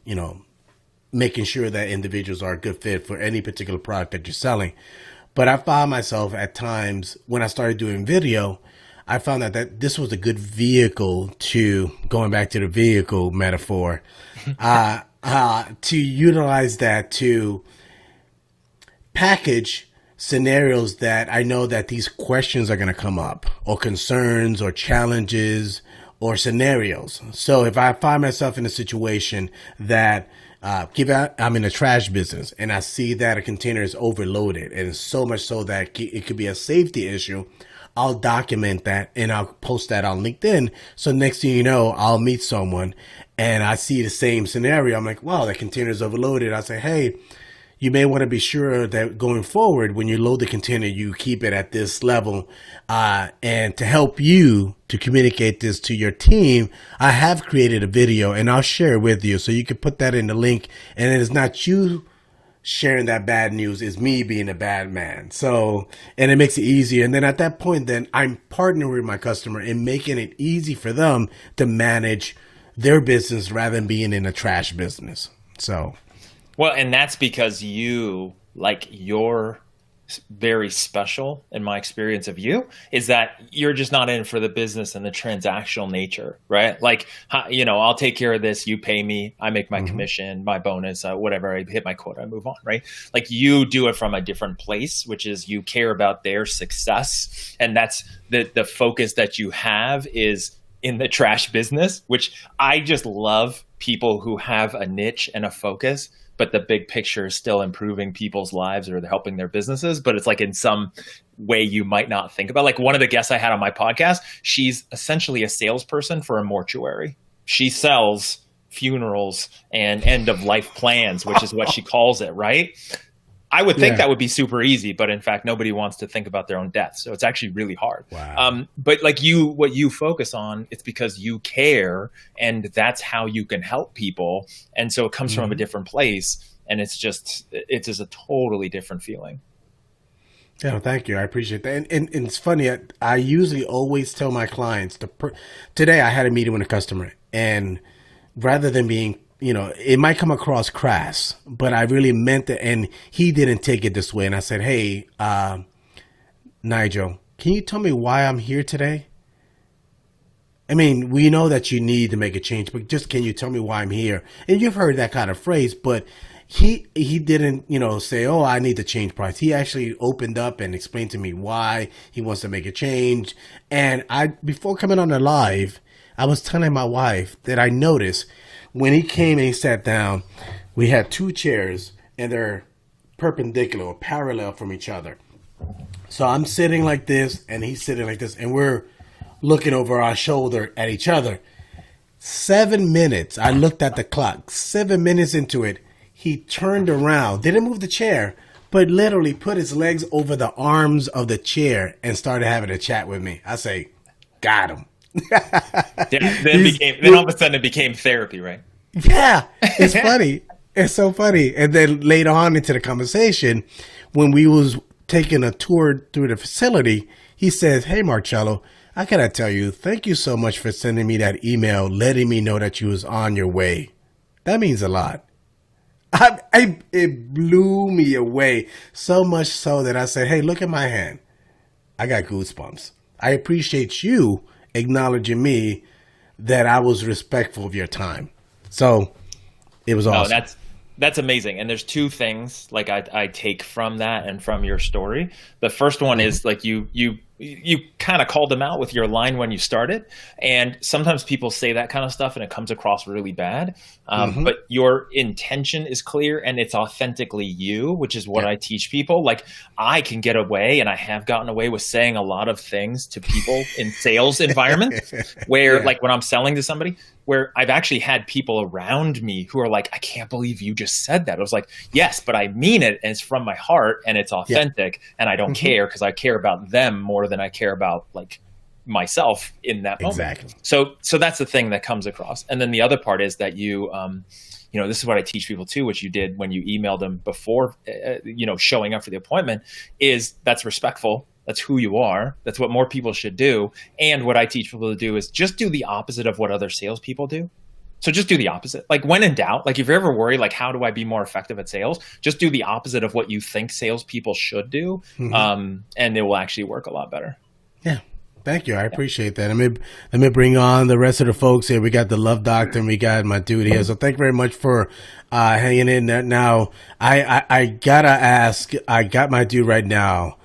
[SPEAKER 1] making sure that individuals are a good fit for any particular product that you're selling. But I found myself at times when I started doing video, I found out that this was a good vehicle going back to the vehicle metaphor, to utilize that to package scenarios that I know that these questions are going to come up, or concerns or challenges or scenarios. So if I find myself in a situation that I'm in a trash business and I see that a container is overloaded and so much so that it could be a safety issue, I'll document that and I'll post that on LinkedIn. So next thing you know, I'll meet someone and I see the same scenario. I'm like, wow, that container is overloaded. I say, hey, you may want to be sure that going forward, when you load the container, you keep it at this level. And to help you to communicate this to your team, I have created a video and I'll share it with you. So you can put that in the link, and it is not you sharing that bad news, is me being a bad man. So, and it makes it easier. And then at that point, then I'm partnering with my customer and making it easy for them to manage their business rather than being in a trash business. So.
[SPEAKER 4] Well, and that's because you're very special, in my experience of you, is that you're just not in for the business and the transactional nature, right? Like, I'll take care of this, you pay me, I make my commission, my bonus, whatever, I hit my quota, I move on, right? Like you do it from a different place, which is you care about their success. And that's the focus that you have is in the trash business, which I just love people who have a niche and a focus, but the big picture is still improving people's lives or helping their businesses. But it's like in some way you might not think about. Like one of the guests I had on my podcast, she's essentially a salesperson for a mortuary. She sells funerals and end of life plans, which is what she calls it, right? I would think that would be super easy, but in fact, nobody wants to think about their own death. So it's actually really hard.
[SPEAKER 1] Wow.
[SPEAKER 4] But like what you focus on, it's because you care and that's how you can help people. And so it comes from a different place and it's just a totally different feeling.
[SPEAKER 1] Yeah, thank you. I appreciate that. And it's funny. I usually always tell my clients today I had a meeting with a customer, and rather than being, it might come across crass, but I really meant it. And he didn't take it this way. And I said, hey, Nigel, can you tell me why I'm here today? I mean, we know that you need to make a change, but just can you tell me why I'm here? And you've heard that kind of phrase, but he didn't, say, oh, I need to change price. He actually opened up and explained to me why he wants to make a change. And before coming on the live, I was telling my wife that I noticed when he came and he sat down, we had two chairs and they're perpendicular or parallel from each other. So I'm sitting like this and he's sitting like this and we're looking over our shoulder at each other. 7 minutes. I looked at the clock. 7 minutes into it, he turned around, didn't move the chair, but literally put his legs over the arms of the chair and started having a chat with me. I say, got him.
[SPEAKER 4] Yeah, then all of a sudden it became therapy, right?
[SPEAKER 1] Yeah, it's funny. It's so funny. And then later on into the conversation, when we was taking a tour through the facility, he says, hey, Marcello, I gotta tell you, thank you so much for sending me that email, letting me know that you was on your way. That means a lot. It blew me away, so much so that I said, hey, look at my hand. I got goosebumps. I appreciate you acknowledging me that I was respectful of your time. So it was awesome.
[SPEAKER 4] Oh, that's amazing. And there's two things like I take from that and from your story. The first one is like you kind of called them out with your line when you started. And sometimes people say that kind of stuff and it comes across really bad. But your intention is clear and it's authentically you, which is what I teach people. Like I can get away, and I have gotten away with saying a lot of things to people in sales environments where like when I'm selling to somebody, where I've actually had people around me who are like, I can't believe you just said that. I was like, yes, but I mean it. And it's from my heart and it's authentic and I don't care because I care about them more than I care about like myself in that moment.
[SPEAKER 1] Exactly.
[SPEAKER 4] So that's the thing that comes across. And then the other part is that you this is what I teach people too, which you did when you emailed them before, showing up for the appointment, is that's respectful. That's who you are. That's what more people should do. And what I teach people to do is just do the opposite of what other salespeople do. So just do the opposite. Like when in doubt, like if you're ever worried, like how do I be more effective at sales? Just do the opposite of what you think salespeople should do. And it will actually work a lot better.
[SPEAKER 1] Yeah. Thank you. I appreciate that. Let me bring on the rest of the folks here. We got the Love Doctor and we got my dude here. So thank you very much for hanging in there. Now, I gotta ask, I got my dude right now.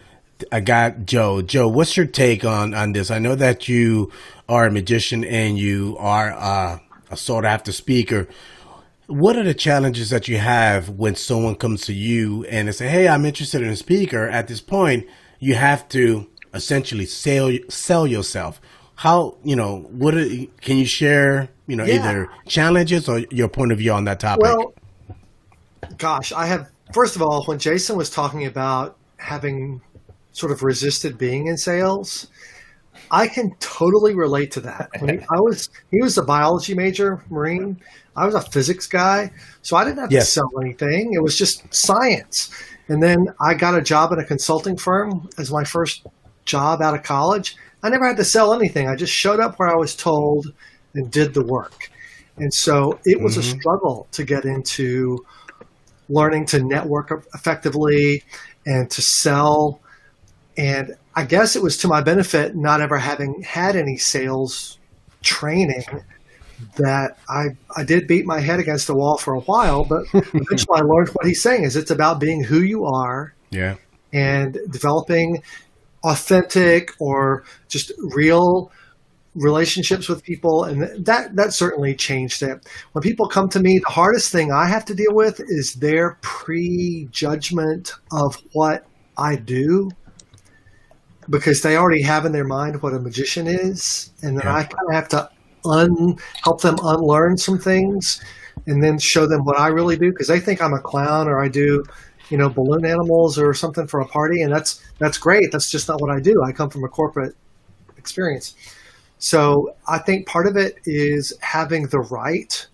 [SPEAKER 1] I got Joe. Joe, what's your take on this? I know that you are a magician and you are a sought after speaker. What are the challenges that you have when someone comes to you and they say, hey, I'm interested in a speaker? At this point, you have to essentially sell yourself. How, can you share, either challenges or your point of view on that topic?
[SPEAKER 3] Well, gosh, first of all, when Jason was talking about having sort of resisted being in sales, I can totally relate to that. He was a biology major, Marine. I was a physics guy, so I didn't have to sell anything. It was just science. And then I got a job at a consulting firm as my first job out of college. I never had to sell anything. I just showed up where I was told and did the work. And so it was a struggle to get into learning to network effectively and to sell. And I guess it was to my benefit not ever having had any sales training that I did beat my head against the wall for a while, but eventually I learned what he's saying is it's about being who you are and developing authentic or just real relationships with people. And that certainly changed it. When people come to me, the hardest thing I have to deal with is their prejudgment of what I do, because they already have in their mind what a magician is. And then I kind of have to help them unlearn some things and then show them what I really do, because they think I'm a clown or I do, balloon animals or something for a party. And that's great. That's just not what I do. I come from a corporate experience. So I think part of it is having the right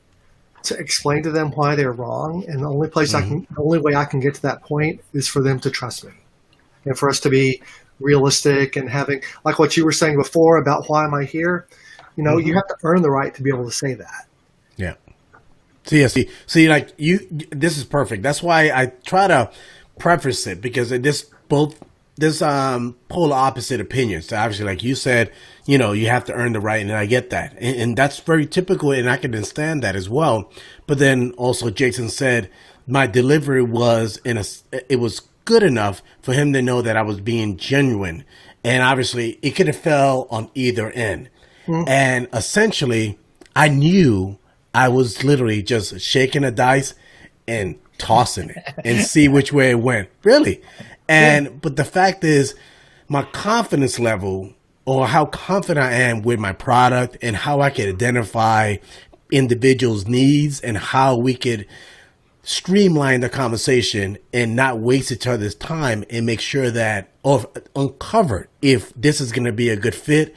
[SPEAKER 3] to explain to them why they're wrong. And the only way I can get to that point is for them to trust me and for us to be realistic and having, like what you were saying before about why am I here? You have to earn the right to be able to say that.
[SPEAKER 1] Yeah. See, like this is perfect. That's why I try to preface it, because there's polar opposite opinions. So obviously, like you said, you have to earn the right, and I get that. And that's very typical, and I can understand that as well. But then also Jason said my delivery was it was good enough for him to know that I was being genuine. And obviously it could have fell on either end. And essentially I knew I was literally just shaking the dice and tossing it and see which way it went. Really. But the fact is, my confidence level, or how confident I am with my product and how I can identify individuals' needs and how we could streamline the conversation and not waste each other's time and make sure that, or uncover if this is going to be a good fit,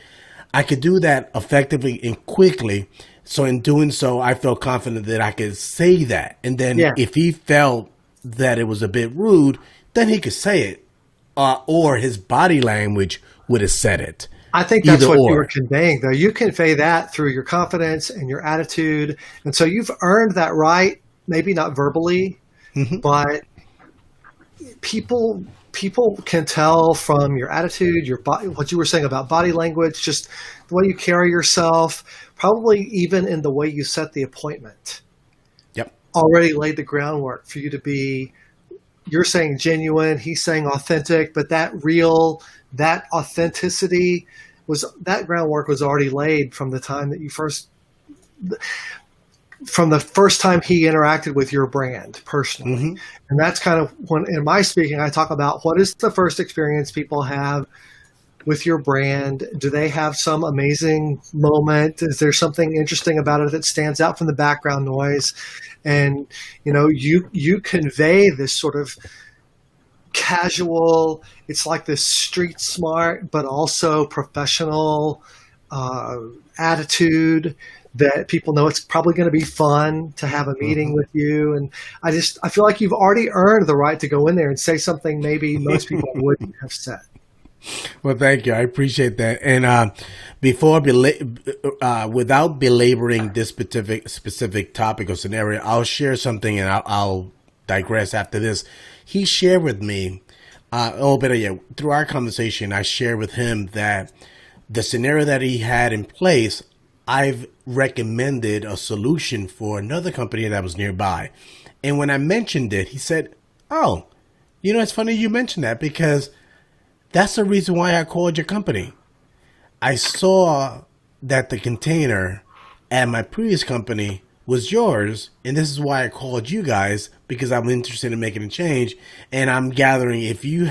[SPEAKER 1] I could do that effectively and quickly. So in doing so, I felt confident that I could say that. And then if he felt that it was a bit rude, then he could say it, or his body language would have said it.
[SPEAKER 3] I think that's what you were conveying, though. You convey that through your confidence and your attitude. And so you've earned that right, maybe not verbally, but people can tell from your attitude, your body, what you were saying about body language, just the way you carry yourself, probably even in the way you set the appointment.
[SPEAKER 1] Yep.
[SPEAKER 3] Already laid the groundwork for you to be, you're saying genuine, he's saying authentic, but that authenticity that groundwork was already laid from the time that from the first time he interacted with your brand personally. And that's kind of when, in my speaking, I talk about what is the first experience people have with your brand. Do they have some amazing moment? Is there something interesting about it that stands out from the background noise? And, you convey this sort of casual, it's like this street smart, but also professional attitude that people know it's probably going to be fun to have a meeting with you. And I feel like you've already earned the right to go in there and say something maybe most people wouldn't have said.
[SPEAKER 1] Well, thank you. I appreciate that. And without belaboring this specific topic or scenario, I'll share something, and I'll digress after this. He shared with me, through our conversation, I shared with him that the scenario that he had in place, I've recommended a solution for another company that was nearby. And when I mentioned it, he said, "Oh, it's funny you mentioned that, because that's the reason why I called your company. I saw that the container at my previous company was yours, and this is why I called you guys, because I'm interested in making a change. And I'm gathering if you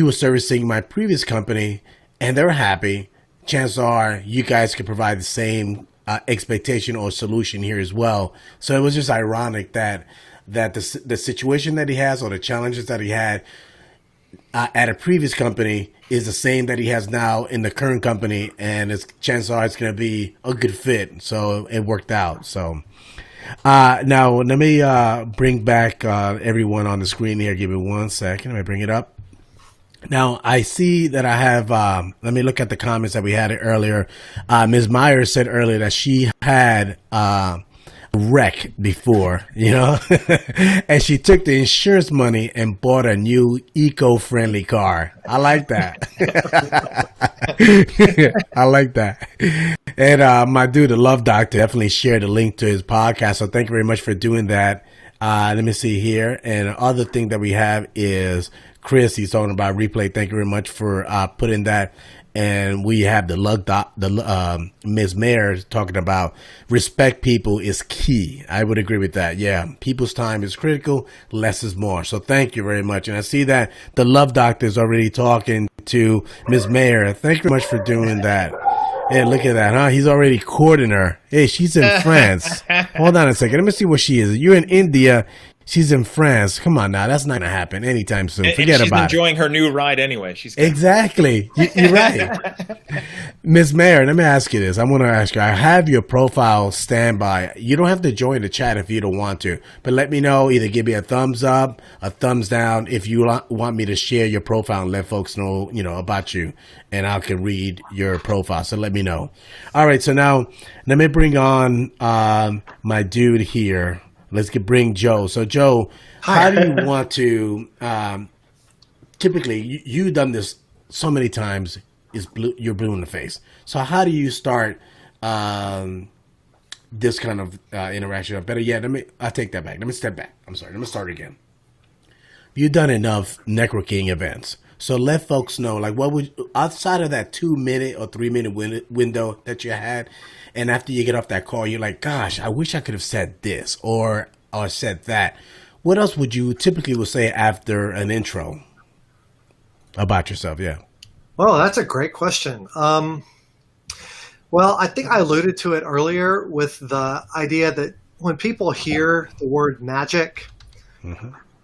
[SPEAKER 1] were servicing my previous company and they're happy, chances are you guys could provide the same expectation or solution here as well." So it was just ironic that the situation that he has, or the challenges that he had at a previous company, is the same that he has now in the current company, and chances are it's going to be a good fit. So it worked out. So now let me bring back everyone on the screen here. Give me 1 second. Let me bring it up. Now, I see that I have, let me look at the comments that we had earlier. Ms. Myers said earlier that she had a wreck before, and she took the insurance money and bought a new eco-friendly car. I like that. I like that. And my dude, the Love Doctor, definitely shared a link to his podcast. So thank you very much for doing that. Let me see here. And the other thing that we have is Chris. He's talking about replay. Thank you very much for putting that. And we have the Ms. Mayor talking about respect people is key. I would agree with that. Yeah. People's time is critical. Less is more. So thank you very much. And I see that the Love Doctor is already talking to Ms. Mayor. Thank you very much for doing that. Yeah, look at that, huh? He's already courting her. Hey, she's in France. Hold on a second. Let me see where she is. You're in India. She's in France. Come on now. That's not going to happen anytime soon. Forget about it.
[SPEAKER 4] She's enjoying her new ride anyway.
[SPEAKER 1] Exactly. You're right. Ms. Mayor, let me ask you this. I'm going to ask you. I have your profile standby. You don't have to join the chat if you don't want to. But let me know. Either give me a thumbs up, a thumbs down if you want me to share your profile and let folks know, about you. And I can read your profile. So let me know. All right. So now let me bring on my dude here. Let's bring Joe. So, Joe, how do you want to? Typically, you've done this so many times. You're blue in the face. So, how do you start this kind of interaction? Or better yet, I'll take that back. Let me step back. I'm sorry. Let me start again. You've done enough networking events. So let folks know, like, what would, outside of that 2-minute or 3-minute window that you had, and after you get off that call, you're like, gosh, I wish I could have said this or said that. What else would you typically say after an intro about yourself? Yeah.
[SPEAKER 3] Well, that's a great question. Well, I think I alluded to it earlier with the idea that when people hear the word magic,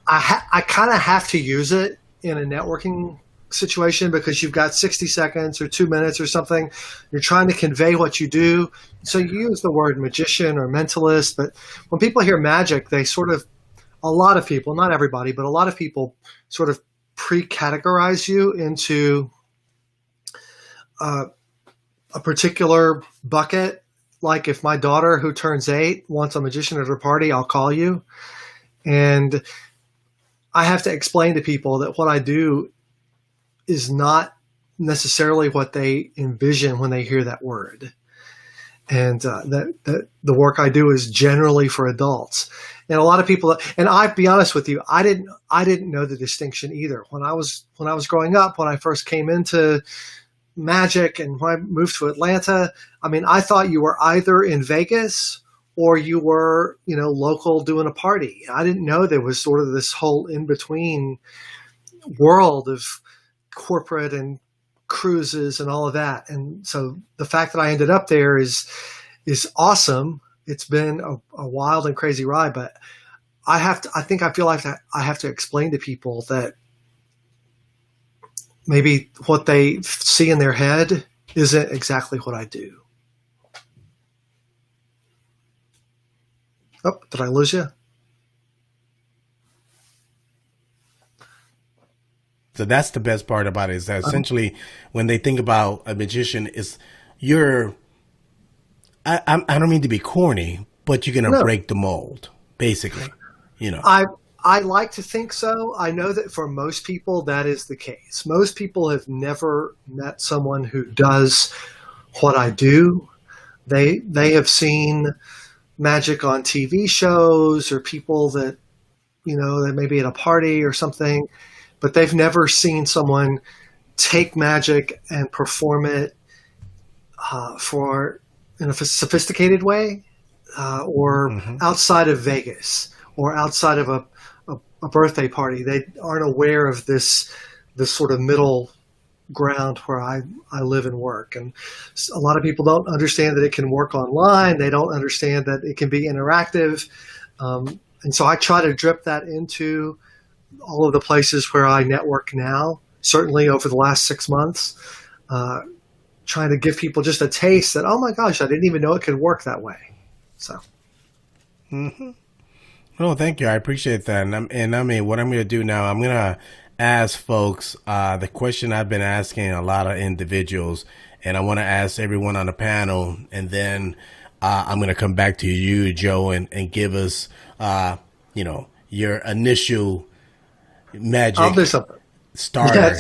[SPEAKER 3] I kind of have to use it in a networking situation because you've got 60 seconds or 2 minutes or something. You're trying to convey what you do. So you use the word magician or mentalist. But when people hear magic, they sort of, a lot of people, not everybody, but a lot of people sort of pre-categorize you into a particular bucket. Like if my daughter who turns 8 wants a magician at her party, I'll call you. And I have to explain to people that what I do is not necessarily what they envision when they hear that word. And that the work I do is generally for adults. And a lot of people, and I'll be honest with you, I didn't know the distinction either. When I was growing up, when I first came into magic and when I moved to Atlanta, I mean, I thought you were either in Vegas or you were, local doing a party. I didn't know there was sort of this whole in-between world of corporate and cruises and all of that. And so the fact that I ended up there is awesome. It's been a wild and crazy ride, but I feel like I have to explain to people that maybe what they see in their head isn't exactly what I do. Oh, did I lose you?
[SPEAKER 1] So that's the best part about it, is that essentially when they think about a magician, I don't mean to be corny, but you're going to break the mold, basically,
[SPEAKER 3] I like to think so. I know that for most people that is the case. Most people have never met someone who does what I do. They have seen magic on TV shows or people that, that may be at a party or something, but they've never seen someone take magic and perform it in a sophisticated way or outside of Vegas or outside of a birthday party. They aren't aware of this sort of middle ground where I live and work. And a lot of people don't understand that it can work online. They don't understand that it can be interactive. And so I try to drip that into all of the places where I network now, certainly over the last 6 months, trying to give people just a taste that, oh my gosh, I didn't even know it could work that way. So.
[SPEAKER 1] Oh, thank you. I appreciate that. And I mean, what I'm going to do now, I'm going to ask folks the question I've been asking a lot of individuals, and I want to ask everyone on the panel, and then I'm going to come back to you, Joe, and give us, your initial magic.
[SPEAKER 3] I'll do something.
[SPEAKER 1] Starter,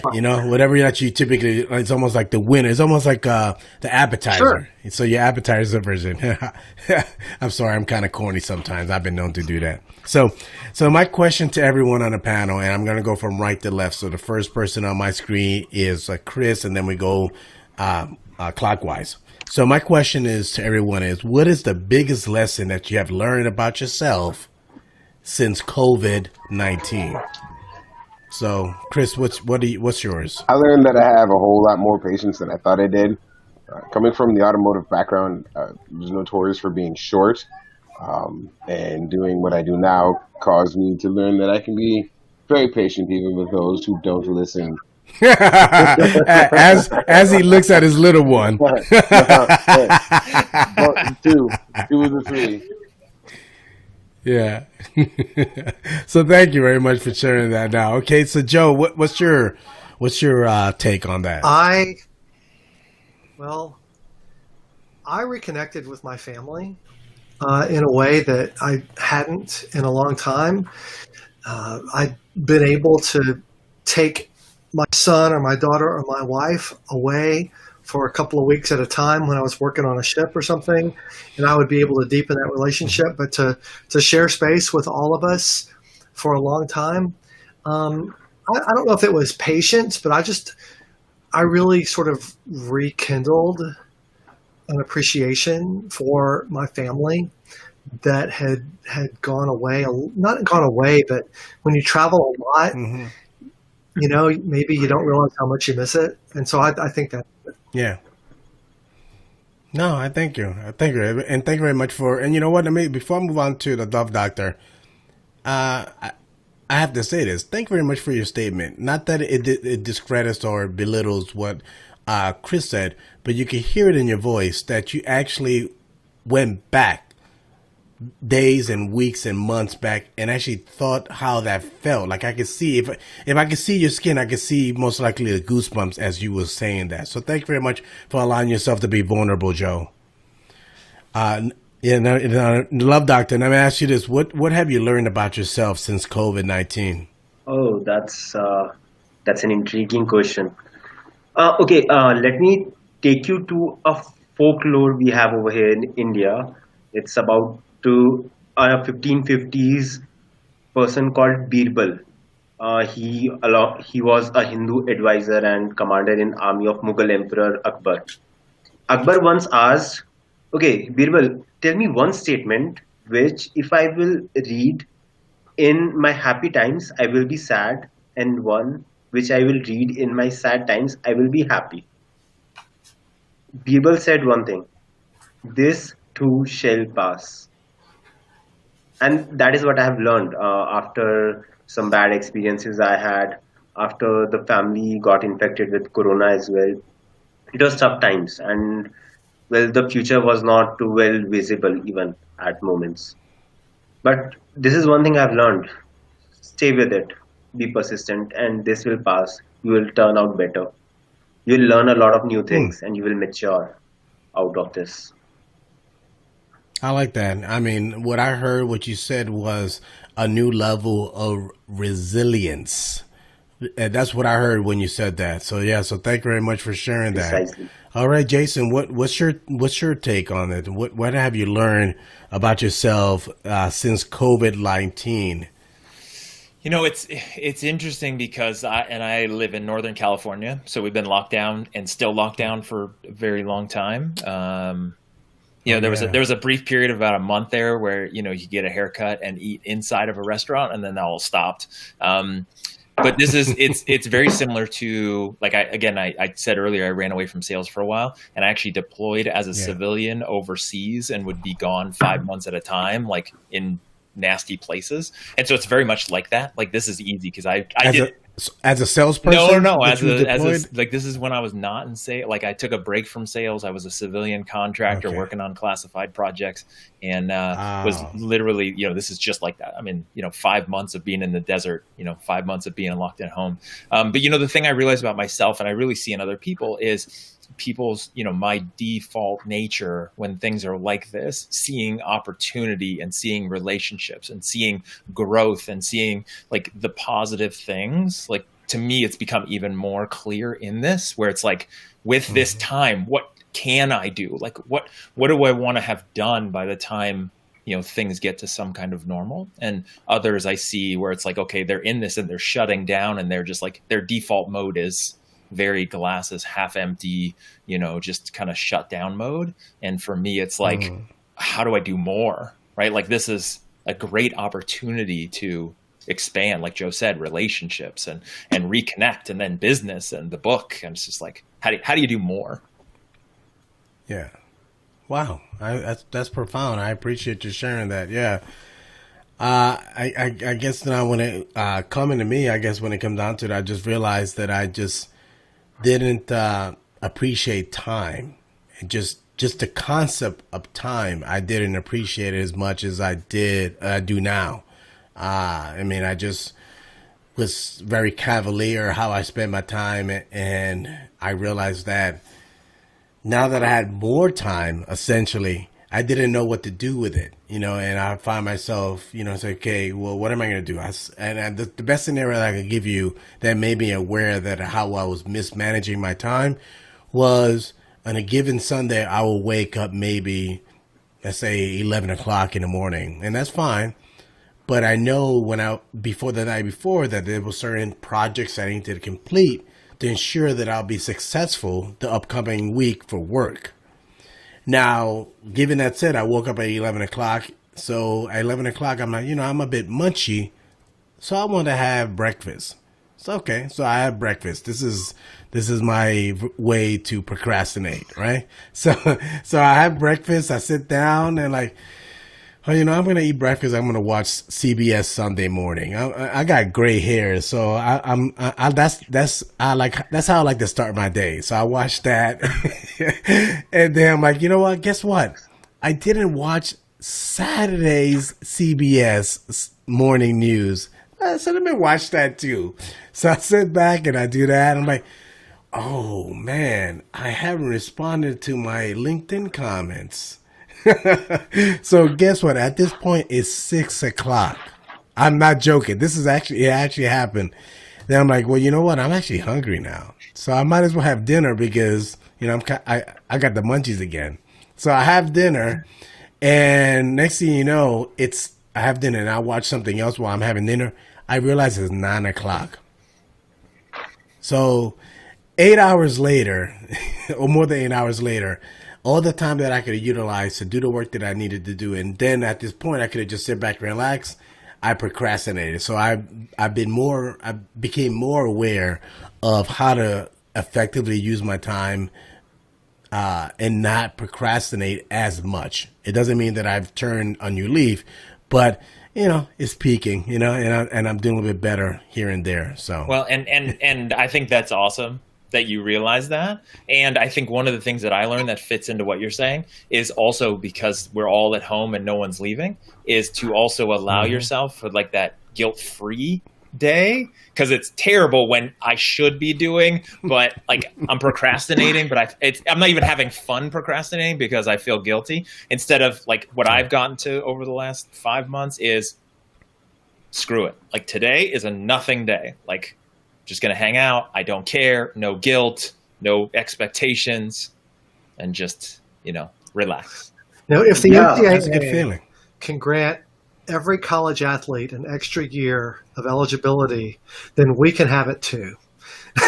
[SPEAKER 1] whatever that you typically, it's almost like the winner. It's almost like the appetizer. Sure. So your appetizer version. I'm sorry, I'm kind of corny sometimes. I've been known to do that. So my question to everyone on the panel, and I'm going to go from right to left. So the first person on my screen is Chris, and then we go clockwise. So my question is to everyone is, what is the biggest lesson that you have learned about yourself since COVID-19? So, Chris, what's yours?
[SPEAKER 2] I learned that I have a whole lot more patience than I thought I did. Coming from the automotive background, I was notorious for being short, and doing what I do now caused me to learn that I can be very patient even with those who don't listen.
[SPEAKER 1] as he looks at his little one.
[SPEAKER 2] Two of the three.
[SPEAKER 1] Yeah. So thank you very much for sharing that now. Okay, so Joe, what's your take on that?
[SPEAKER 3] I reconnected with my family in a way that I hadn't in a long time. I've been able to take my son or my daughter or my wife away for a couple of weeks at a time when I was working on a ship or something, and I would be able to deepen that relationship. But to share space with all of us for a long time, I don't know if it was patience, but I really sort of rekindled an appreciation for my family that had gone away, not gone away, but when you travel a lot, maybe you don't realize how much you miss it. And so I think that.
[SPEAKER 1] Yeah. No, I thank you. I thank you. And thank you very much for, and you know what, I mean, before I move on to the Dove Doctor, I, I have to say this. Thank you very much for your statement. Not that it discredits or belittles what Chris said, but you can hear it in your voice that you actually went back days and weeks and months back and actually thought how that felt. Like I could see if I could see your skin, I could see most likely the goosebumps as you were saying that. So thank you very much for allowing yourself to be vulnerable, Joe. Yeah, Love Doctor. And I'm gonna ask you this: what have you learned about yourself since COVID-19?
[SPEAKER 5] Oh, that's an intriguing question. Okay, let me take you to a folklore we have over here in India. It's about to a 1550s person called Birbal. He was a Hindu advisor and commander in army of Mughal Emperor Akbar. Akbar once asked, "Okay, Birbal, tell me one statement which, if I will read in my happy times, I will be sad, and one which I will read in my sad times, I will be happy." Birbal said one thing: "This too shall pass." And that is what I have learned after some bad experiences I had, after the family got infected with corona as well. It was tough times, and well, the future was not too well visible even at moments. But this is one thing I've learned: stay with it, be persistent, and this will pass. You will turn out better. You will learn a lot of new
[SPEAKER 1] Hmm.
[SPEAKER 5] things, and you will mature out of this.
[SPEAKER 1] I like that. I mean, what I heard, what you said was a new level of resilience. And that's what I heard when you said that. So yeah, so thank you very much for sharing that.
[SPEAKER 5] Precisely.
[SPEAKER 1] All right, Jason, what's your take on it? What have you learned about yourself since COVID-19?
[SPEAKER 4] It's interesting because I live in Northern California, so we've been locked down and still locked down for a very long time. There was a brief period of about a month there where you get a haircut and eat inside of a restaurant, and then that all stopped. But it's very similar to, like, I said earlier, I ran away from sales for a while, and I actually deployed as a civilian overseas and would be gone 5 months at a time, like in nasty places. And so it's very much like that. Like, this is easy because I did.
[SPEAKER 1] As a salesperson?
[SPEAKER 4] No.
[SPEAKER 1] that you deployed?
[SPEAKER 4] Like, this is when I was not in sales. Like, I took a break from sales. I was a civilian contractor
[SPEAKER 1] Okay.
[SPEAKER 4] working on classified projects, and was
[SPEAKER 1] Oh.
[SPEAKER 4] literally, this is just like that. I mean, 5 months of being in the desert, 5 months of being locked at home. But the thing I realized about myself, and I really see in other people, is people's, my default nature when things are like this, seeing opportunity and seeing relationships and seeing growth and seeing, like, the positive things. Like, to me, it's become even more clear in this, where it's like, with this time, what can I do? Like, what do I want to have done by the time things get to some kind of normal? And others I see where it's like, okay, they're in this and they're shutting down, and they're just like, their default mode is very glasses half empty, just kind of shut down mode. And for me, it's like, how do I do more? Right? Like, this is a great opportunity to expand, like Joe said, relationships and reconnect, and then business and the book. And it's just like, how do you do more?
[SPEAKER 1] Yeah. Wow. That's profound. I appreciate you sharing that. Yeah. I guess now when it coming to me, I guess when it comes down to it, I just realized that I just didn't appreciate time, and just the concept of time. I didn't appreciate it as much as I do now. I mean, I just was very cavalier how I spent my time, and I realized that now that I had more time, essentially, I didn't know what to do with it, and I find myself, say, okay, well, what am I going to do? The best scenario that I could give you that made me aware that how I was mismanaging my time was, on a given Sunday, I will wake up maybe, let's say, 11 o'clock in the morning, and that's fine. But I know before the night before, that there were certain projects I need to complete to ensure that I'll be successful the upcoming week for work. Now, given that said, I woke up at 11 o'clock. So at 11 o'clock, I'm like, I'm a bit munchy. So I want to have breakfast. So okay, so I have breakfast. This is my way to procrastinate, right? So I have breakfast. I sit down and like, oh, I'm gonna eat breakfast. I'm gonna watch CBS Sunday morning. I got gray hair, so that's how I like to start my day. So I watch that, and then I'm like, you know what? Guess what? I didn't watch Saturday's CBS morning news. So let me watch that too. So I sit back and I do that. I'm like, oh man, I haven't responded to my LinkedIn comments. So guess what? At this point, it's 6:00. I'm not joking. It actually happened. Then I'm like, well, you know what? I'm actually hungry now. So I might as well have dinner because, I got the munchies again. So I have dinner, and next thing you know, I have dinner and I watch something else while I'm having dinner. I realize it's 9:00. So 8 hours later, or more than 8 hours later, all the time that I could have utilized to do the work that I needed to do, and then at this point I could have just sit back and relax, I procrastinated. So I became more aware of how to effectively use my time and not procrastinate as much. It doesn't mean that I've turned a new leaf, but it's peaking, and I'm doing a little bit better here and there. So
[SPEAKER 4] well, and I think that's awesome that you realize that. And I think one of the things that I learned that fits into what you're saying is also, because we're all at home and no one's leaving, is to also allow yourself for like that guilt-free day, because it's terrible when I should be doing, but like I'm procrastinating, but I'm not even having fun procrastinating because I feel guilty. Instead of like what I've gotten to over the last 5 months is screw it. Like today is a nothing day. Like just going to hang out. I don't care. No guilt, no expectations, and just, relax.
[SPEAKER 3] Now, if the
[SPEAKER 1] that's a good feeling.
[SPEAKER 3] can grant every college athlete an extra year of eligibility, then we can have it too.
[SPEAKER 1] I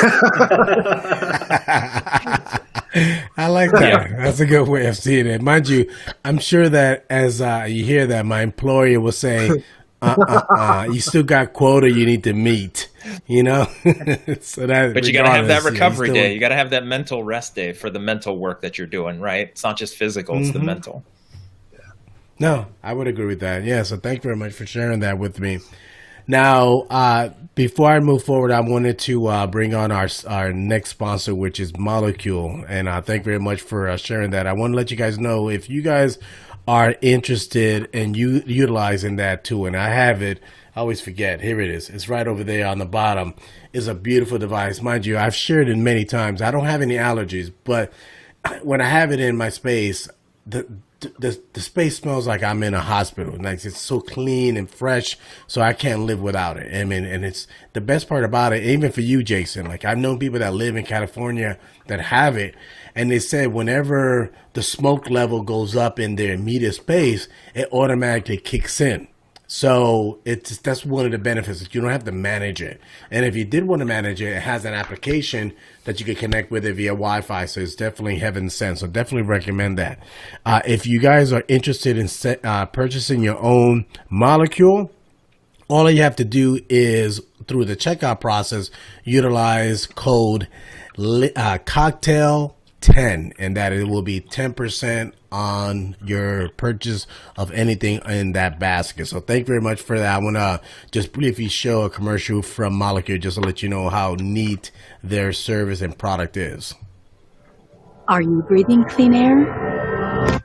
[SPEAKER 1] like that. That's a good way of seeing it. Mind you, I'm sure that as you hear that, my employer will say, you still got quota you need to meet, So
[SPEAKER 4] but you got to have that recovery day. You got to have that mental rest day for the mental work that you're doing, right? It's not just physical, it's the mental.
[SPEAKER 1] No, I would agree with that. Yeah, so thank you very much for sharing that with me. Now, before I move forward, I wanted to bring on our next sponsor, which is Molekule. And thank you very much for sharing that. I want to let you guys know, if you guys are interested in utilizing that tool, and I have it, I always forget. Here it is. It's right over there on the bottom. It's a beautiful device. Mind you, I've shared it many times. I don't have any allergies, but when I have it in my space, the space smells like I'm in a hospital. Like, it's so clean and fresh, so I can't live without it. I mean, and it's the best part about it, even for you, Jason. Like, I've known people that live in California that have it, and they said whenever the smoke level goes up in their immediate space, it automatically kicks in. So that's one of the benefits, that you don't have to manage it. And if you did want to manage it, it has an application that you can connect with it via Wi-Fi. So it's definitely heaven sent. So definitely recommend that. If you guys are interested in purchasing your own Molekule, all you have to do is, through the checkout process, utilize code cocktail 10, and that it will be 10% on your purchase of anything in that basket. So thank you very much for that. I want to just briefly show a commercial from Molekule just to let you know how neat their service and product is.
[SPEAKER 6] Are you breathing clean air?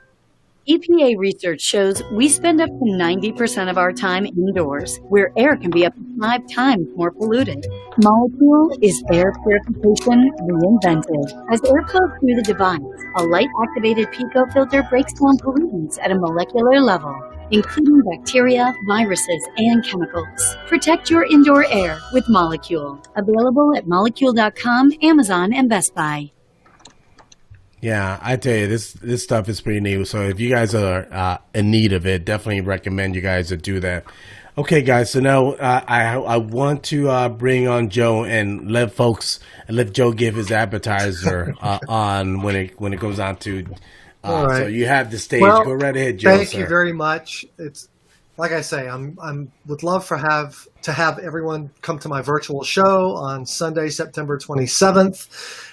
[SPEAKER 6] EPA research shows we spend up to 90% of our time indoors, where air can be up to 5 times more polluted. Molekule is air purification reinvented. As air flows through the device, a light-activated Pico filter breaks down pollutants at a molecular level, including bacteria, viruses, and chemicals. Protect your indoor air with Molekule. Available at molekule.com, Amazon, and Best Buy.
[SPEAKER 1] Yeah, I tell you, this stuff is pretty neat. So if you guys are in need of it, definitely recommend you guys to do that. Okay, guys. So now I want to bring on Joe and let Joe give his appetizer on when it goes on to.
[SPEAKER 3] All right.
[SPEAKER 1] So you have the stage.
[SPEAKER 3] Well,
[SPEAKER 1] go right ahead, Joe.
[SPEAKER 3] Thank you very much. like I say, I'm would love to have everyone come to my virtual show on Sunday, September 27th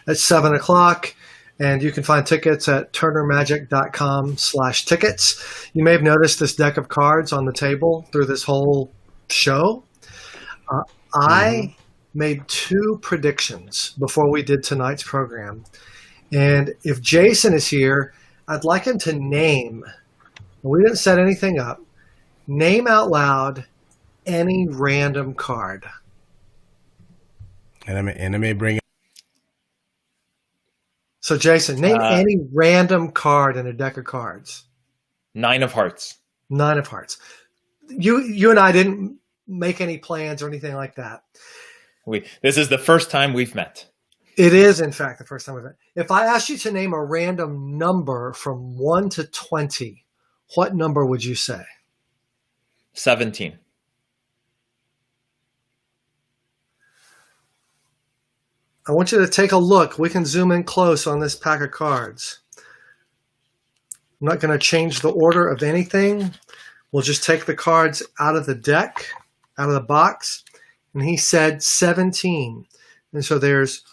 [SPEAKER 3] at 7:00. And you can find tickets at turnermagic.com/tickets. You may have noticed this deck of cards on the table through this whole show. I made 2 predictions before we did tonight's program. And if Jason is here, I'd like him to name, we didn't set anything up, name out loud any random card.
[SPEAKER 1] And I may bring.
[SPEAKER 3] So, Jason, name any random card in a deck of cards.
[SPEAKER 4] 9 of hearts.
[SPEAKER 3] 9 of hearts. You and I didn't make any plans or anything like that.
[SPEAKER 4] This is the first time we've met.
[SPEAKER 3] It is, in fact, the first time we've met. If I asked you to name a random number from 1 to 20, what number would you say?
[SPEAKER 4] 17.
[SPEAKER 3] I want you to take a look. We can zoom in close on this pack of cards. I'm not going to change the order of anything. We'll just take the cards out of the deck, out of the box. And he said 17. And so there's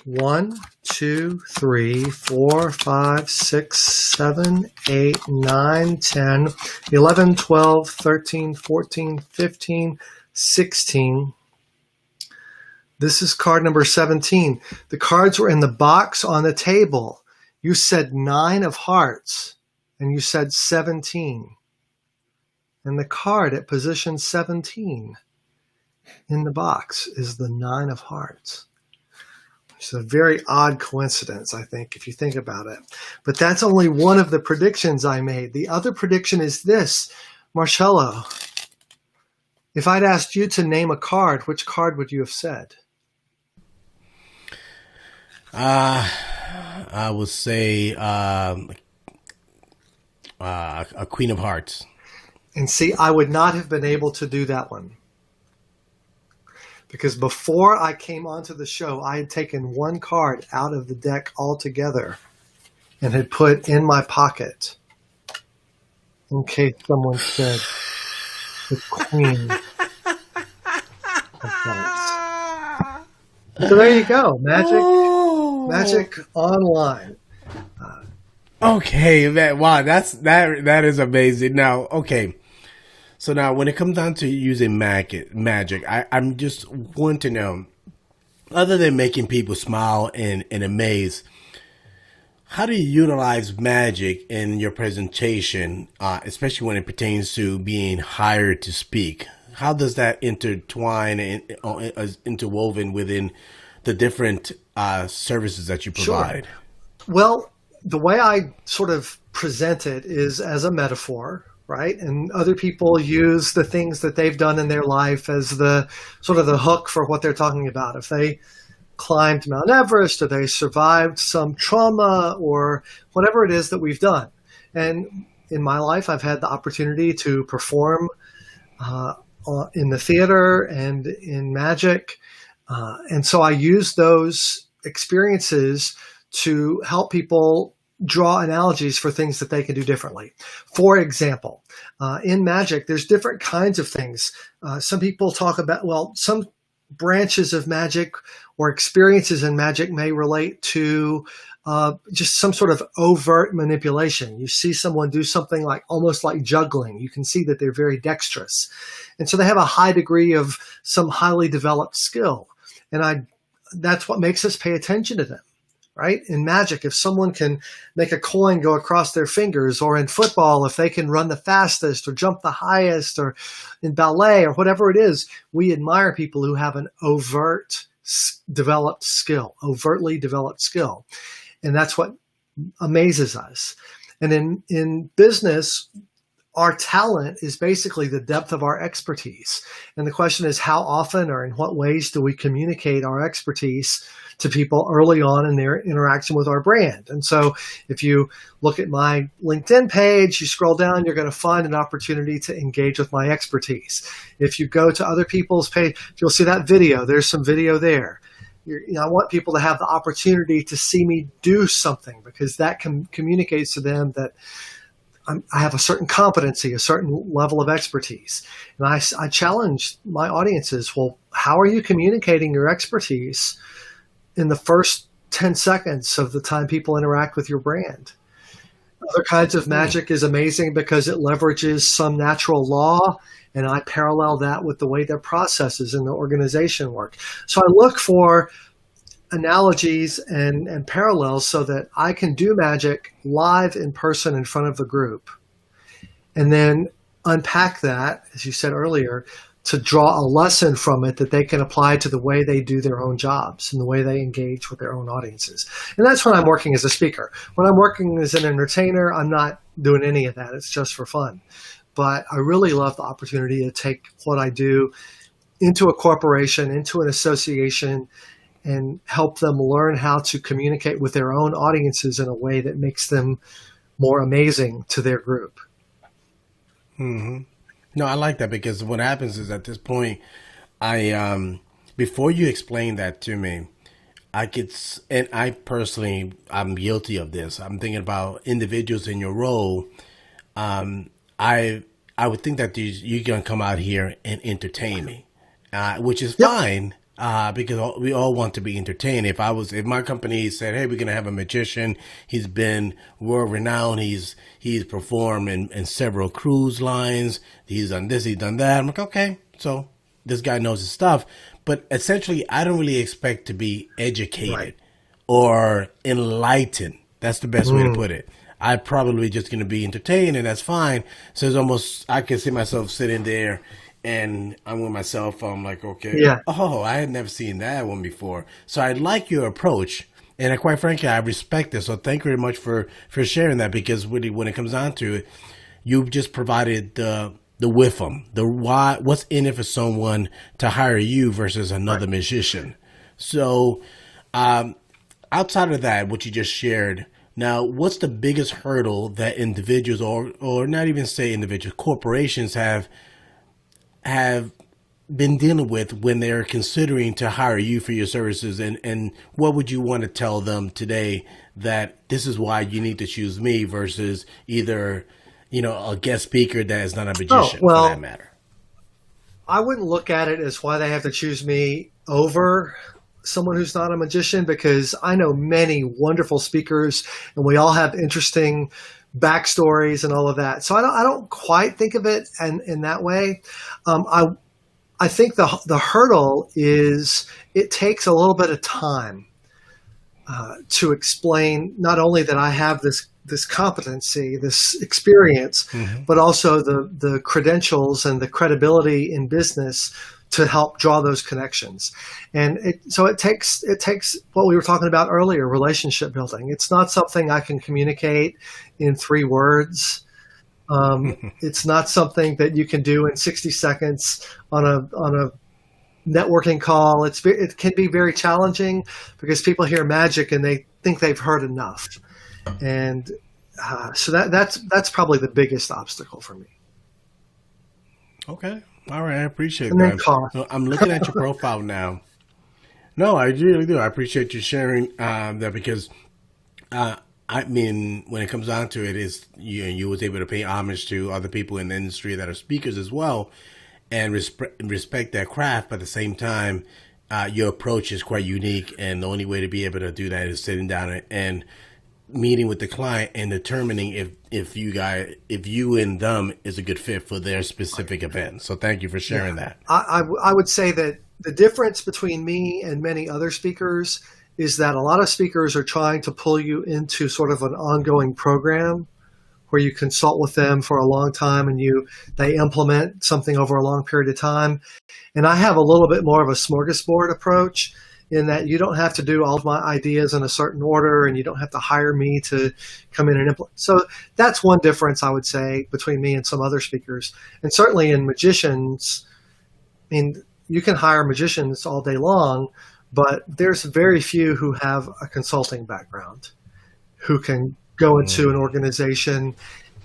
[SPEAKER 3] 1, 2, 3, 4, 5, 6, 7, 8, 9, 10, 11, 12, 13, 14, 15, 16. This is card number 17. The cards were in the box on the table. You said 9 of hearts, and you said 17. And the card at position 17 in the box is the 9 of hearts. It's a very odd coincidence, I think, if you think about it. But that's only one of the predictions I made. The other prediction is this. Marcello, if I'd asked you to name a card, which card would you have said?
[SPEAKER 1] I would say a Queen of Hearts.
[SPEAKER 3] And see, I would not have been able to do that one. Because before I came onto the show, I had taken one card out of the deck altogether and had put in my pocket in case someone said the Queen of Hearts. So there you go. Magic online.
[SPEAKER 1] Okay, wow, that is amazing. Now, okay. So now when it comes down to using magic, I'm just want to know, other than making people smile and amaze, how do you utilize magic in your presentation, especially when it pertains to being hired to speak? How does that intertwine and interwoven within the different services that you provide?
[SPEAKER 3] Sure. Well, the way I sort of present it is as a metaphor, right? And other people use the things that they've done in their life as the sort of the hook for what they're talking about. If they climbed Mount Everest or they survived some trauma or whatever it is that we've done. And in my life, I've had the opportunity to perform in the theater and in magic. And so I use those experiences to help people draw analogies for things that they can do differently. For example, in magic, there's different kinds of things. Some people talk about, some branches of magic or experiences in magic may relate to just some sort of overt manipulation. You see someone do something almost like juggling. You can see that they're very dexterous. And so they have a high degree of some highly developed skill. And that's what makes us pay attention to them. Right? In magic, if someone can make a coin go across their fingers, or in football, if they can run the fastest or jump the highest, or in ballet or whatever it is, we admire people who have an overtly developed skill. And that's what amazes us. And in business, our talent is basically the depth of our expertise. And the question is, how often or in what ways do we communicate our expertise to people early on in their interaction with our brand? And so if you look at my LinkedIn page, you scroll down, you're going to find an opportunity to engage with my expertise. If you go to other people's page, you'll see that video. There's some video there. I want people to have the opportunity to see me do something, because that communicates to them that I have a certain competency, a certain level of expertise. And I challenge my audiences, well, how are you communicating your expertise in the first 10 seconds of the time people interact with your brand? Other kinds of magic is amazing because it leverages some natural law, and I parallel that with the way their processes in the organization work. So I look for analogies and parallels so that I can do magic live in person in front of the group, and then unpack that, as you said earlier, to draw a lesson from it that they can apply to the way they do their own jobs and the way they engage with their own audiences. And that's when I'm working as a speaker. When I'm working as an entertainer, I'm not doing any of that. It's just for fun. But I really love the opportunity to take what I do into a corporation, into an association, and help them learn how to communicate with their own audiences in a way that makes them more amazing to their group.
[SPEAKER 1] Mm-hmm. No, I like that, because what happens is at this point, before you explain that to me, and I personally, I'm guilty of this. I'm thinking about individuals in your role. I would think that you're going to come out here and entertain me, which is fine. Because we all want to be entertained. If my company said, "Hey, we're gonna have a magician. He's been world renowned. He's performed in several cruise lines. He's done this. He's done that." I'm like, okay, so this guy knows his stuff. But essentially, I don't really expect to be educated or enlightened. That's the best way to put it. I'm probably just gonna be entertained, and that's fine. So it's almost, I can see myself sitting there. And I'm with my cell phone, like, okay, oh, I had never seen that one before. So I like your approach, and quite frankly, I respect it. So thank you very much for sharing that, because really, when it comes down to it, you've just provided the WIFM, the why, what's in it for someone to hire you versus another magician. So outside of that, what you just shared, now, what's the biggest hurdle that individuals, or not even say individuals, corporations have been dealing with when they're considering to hire you for your services, and what would you want to tell them today that this is why you need to choose me versus either, a guest speaker that is not a magician, for that matter?
[SPEAKER 3] I wouldn't look at it as why they have to choose me over someone who's not a magician, because I know many wonderful speakers, and we all have interesting backstories and all of that. So I don't quite think of it in that way. I think the hurdle is it takes a little bit of time to explain not only that I have this competency, this experience, but also the credentials and the credibility in business to help draw those connections. And so it takes what we were talking about earlier, relationship building. It's not something I can communicate in 3 words. It's not something that you can do in 60 seconds on a networking call. It can be very challenging because people hear magic and they think they've heard enough. And so that's probably the biggest obstacle for me.
[SPEAKER 1] Okay. All right. I appreciate
[SPEAKER 3] and
[SPEAKER 1] that.
[SPEAKER 3] Then cost.
[SPEAKER 1] I'm looking at your profile now. No, I really do. I appreciate you sharing that, because I mean, when it comes down to it, is you was able to pay homage to other people in the industry that are speakers as well, and respect their craft. But at the same time, your approach is quite unique, and the only way to be able to do that is sitting down and meeting with the client and determining if you and them is a good fit for their specific event. So thank you for sharing that.
[SPEAKER 3] I would say that the difference between me and many other speakers is that a lot of speakers are trying to pull you into sort of an ongoing program where you consult with them for a long time and they implement something over a long period of time. And I have a little bit more of a smorgasbord approach, in that you don't have to do all of my ideas in a certain order, and you don't have to hire me to come in and implement. So that's one difference, I would say, between me and some other speakers. And certainly in magicians, I mean, you can hire magicians all day long, but there's very few who have a consulting background who can go into an organization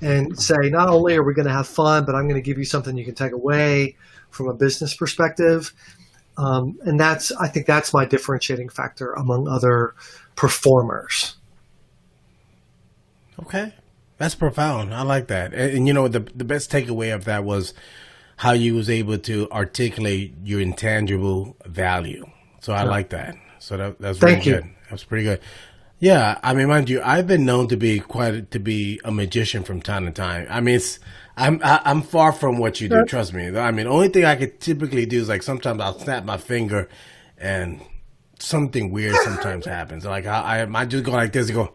[SPEAKER 3] and say, not only are we going to have fun, but I'm going to give you something you can take away from a business perspective. And I think that's my differentiating factor among other performers.
[SPEAKER 1] Okay. That's profound. I like that. And you know, the best takeaway of that was how you was able to articulate your intangible value. So I like that. So that's very
[SPEAKER 3] Thank you.
[SPEAKER 1] good. That's pretty good. Yeah, I mean, mind you, I've been known to be a magician from time to time. I mean, I'm far from what you do. Trust me. I mean, the only thing I could typically do is like sometimes I'll snap my finger, and something weird sometimes happens. Like I might just go like this and go,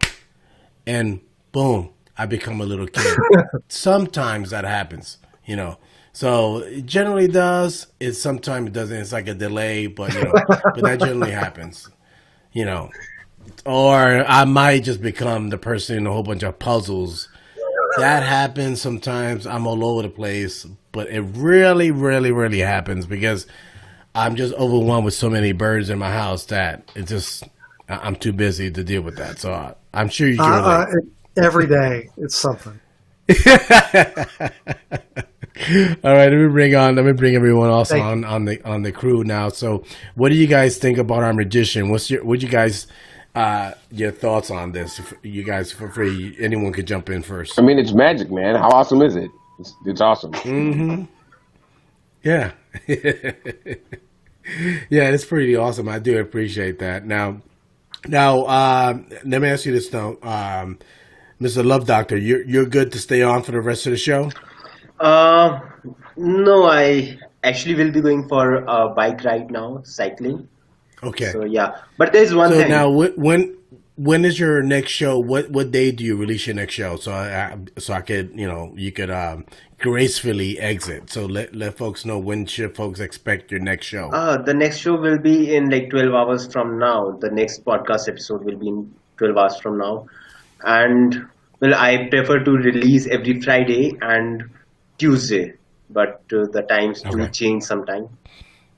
[SPEAKER 1] and boom, I become a little kid. Sometimes that happens, you know. So it generally does. It sometimes it doesn't. It's like a delay, but you know, but that generally happens, you know. Or I might just become the person in a whole bunch of puzzles. That happens sometimes. I'm all over the place, but it really, really, really happens because I'm just overwhelmed with so many birds in my house that it just I'm too busy to deal with that. So I'm sure you can relate.
[SPEAKER 3] Every day, it's something.
[SPEAKER 1] All right, let me bring everyone else on the crew now. So, what do you guys think about our magician? What you guys your thoughts on this? You guys, for free, anyone could jump in first.
[SPEAKER 2] I mean, it's magic, man. How awesome is it? It's awesome.
[SPEAKER 1] Mm-hmm. Yeah, yeah, it's pretty awesome. I do appreciate that. Now, let me ask you this now, Mr. Love Doctor, you're good to stay on for the rest of the show?
[SPEAKER 5] No, I actually will be going for a bike ride now, cycling.
[SPEAKER 1] Okay.
[SPEAKER 5] So yeah, but there's one thing.
[SPEAKER 1] So now, when is your next show? What day do you release your next show? So I could, you could gracefully exit. So let folks know, when should folks expect your next show?
[SPEAKER 5] The next show will be in like 12 hours from now. The next podcast episode will be in 12 hours from now. And well, I prefer to release every Friday and Tuesday, but the times do change sometime.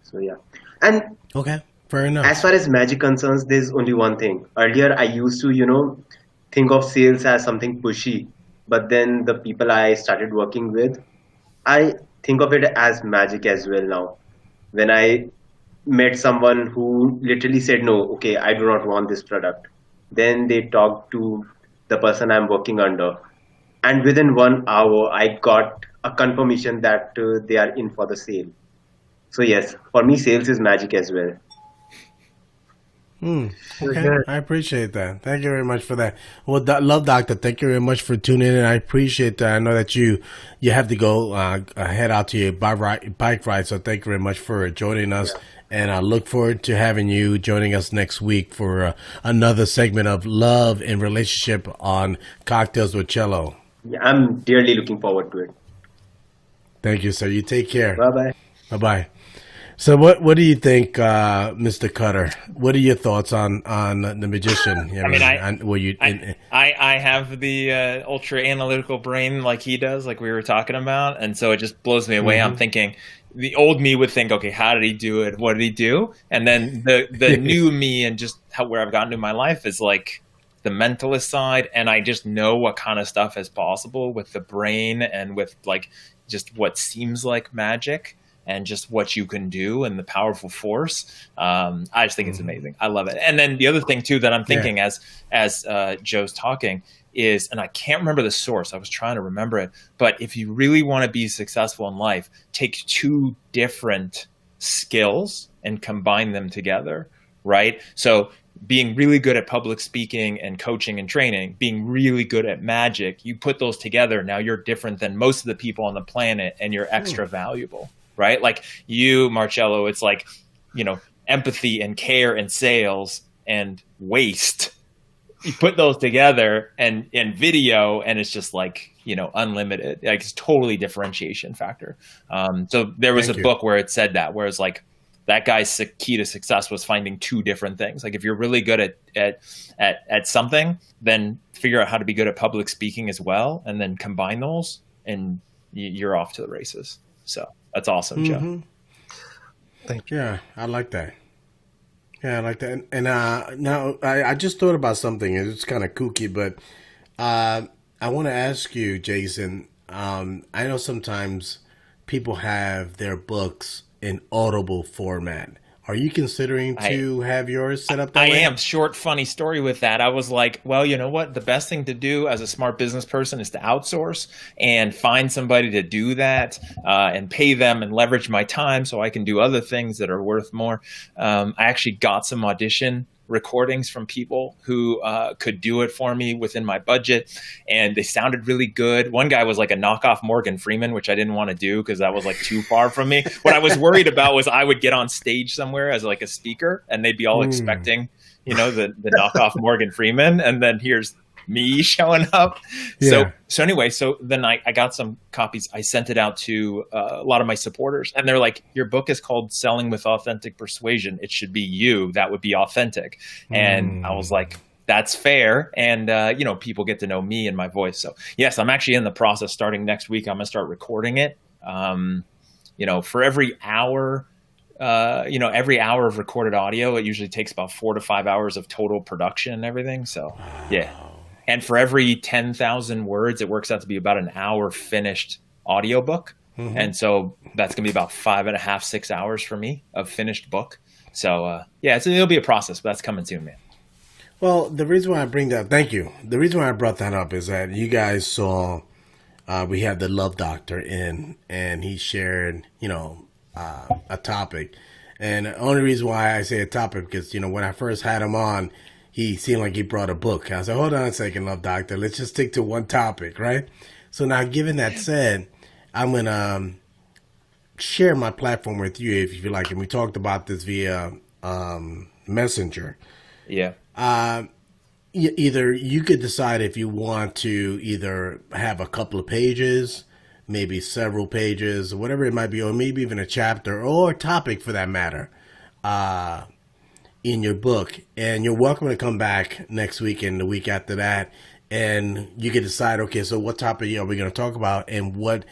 [SPEAKER 5] So yeah. And
[SPEAKER 1] okay. Fair enough.
[SPEAKER 5] As far as magic concerns, there's only one thing. Earlier, I used to, think of sales as something pushy. But then the people I started working with, I think of it as magic as well now. When I met someone who literally said, no, okay, I do not want this product. Then they talked to the person I'm working under. And within 1 hour, I got a confirmation that they are in for the sale. So yes, for me, sales is magic as well.
[SPEAKER 1] Okay, I appreciate that. Thank you very much for that. Well, Love Doctor, thank you very much for tuning in. I appreciate that. I know that you have to go head out to your bike ride, so thank you very much for joining us. Yeah. And I look forward to having you joining us next week for another segment of Love and Relationship on Cocktails with Chello.
[SPEAKER 5] Yeah, I'm dearly looking forward to it.
[SPEAKER 1] Thank you, sir. You take care.
[SPEAKER 5] Bye-bye.
[SPEAKER 1] Bye-bye. So what do you think, Mr. Cutter? What are your thoughts on the magician?
[SPEAKER 4] I have the ultra analytical brain like he does, like we were talking about, and so it just blows me away. Mm-hmm. I'm thinking the old me would think, okay, how did he do it? What did he do? And then the new me and just where I've gotten in my life is like the mentalist side, and I just know what kind of stuff is possible with the brain and with like just what seems like magic. And just what you can do and the powerful force. I just think it's amazing. I love it. And then the other thing too that I'm thinking as Joe's talking is, and I can't remember the source, I was trying to remember it, but if you really want to be successful in life, take two different skills and combine them together, right? So being really good at public speaking and coaching and training, being really good at magic, you put those together, now you're different than most of the people on the planet and you're extra valuable. Right? Like you, Marcello, it's like, empathy and care and sales and waste. You put those together and video, and it's just like, unlimited. Like it's totally differentiation factor. So there was a book where it said that, where it's like that guy's key to success was finding two different things. Like if you're really good at something, then figure out how to be good at public speaking as well, and then combine those, and you're off to the races. So. That's awesome, Joe.
[SPEAKER 1] Thank you. Yeah, I like that. Yeah, I like that. And now I just thought about something. It's kind of kooky, but I want to ask you, Jason. I know sometimes people have their books in Audible format, Are you considering to have yours set up that
[SPEAKER 4] I
[SPEAKER 1] way?
[SPEAKER 4] am. Short, funny story with that. I was like, well, you know what? The best thing to do as a smart business person is to outsource and find somebody to do that and pay them and leverage my time so I can do other things that are worth more. I actually got some audition recordings from people who could do it for me within my budget, and they sounded really good. One guy was like a knockoff Morgan Freeman, which I didn't want to do because that was like too far from me. What I was worried about was I would get on stage somewhere as like a speaker and they'd be all expecting, the knockoff Morgan Freeman, and then here's me showing up.
[SPEAKER 1] Yeah.
[SPEAKER 4] So anyway, so then I got some copies. I sent it out to a lot of my supporters, and they're like, your book is called Selling with Authentic Persuasion. It should be you. That would be authentic. And I was like, that's fair. And, people get to know me and my voice. So yes, I'm actually in the process. Starting next week, I'm going to start recording it. For every hour, every hour of recorded audio, it usually takes about 4 to 5 hours of total production and everything. So yeah. And for every 10,000 words, it works out to be about an hour finished audiobook. And so that's going to be about 5.5, 6 hours for me of finished book. So it'll be a process, but that's coming soon, man.
[SPEAKER 1] Well, the reason why I bring that, thank you. The reason why I brought that up is that you guys saw, we had the Love Doctor in, and he shared, a topic. And the only reason why I say a topic because, when I first had him on, he seemed like he brought a book. I said, hold on a second, Love Doctor. Let's just stick to one topic, right? So now, given that said, I'm going to share my platform with you if you like. And we talked about this via Messenger.
[SPEAKER 4] Yeah.
[SPEAKER 1] Either you could decide if you want to either have a couple of pages, maybe several pages, whatever it might be, or maybe even a chapter or a topic for that matter, in your book. And you're welcome to come back next week and the week after that, and you can decide, okay, so what topic are we going to talk about, and what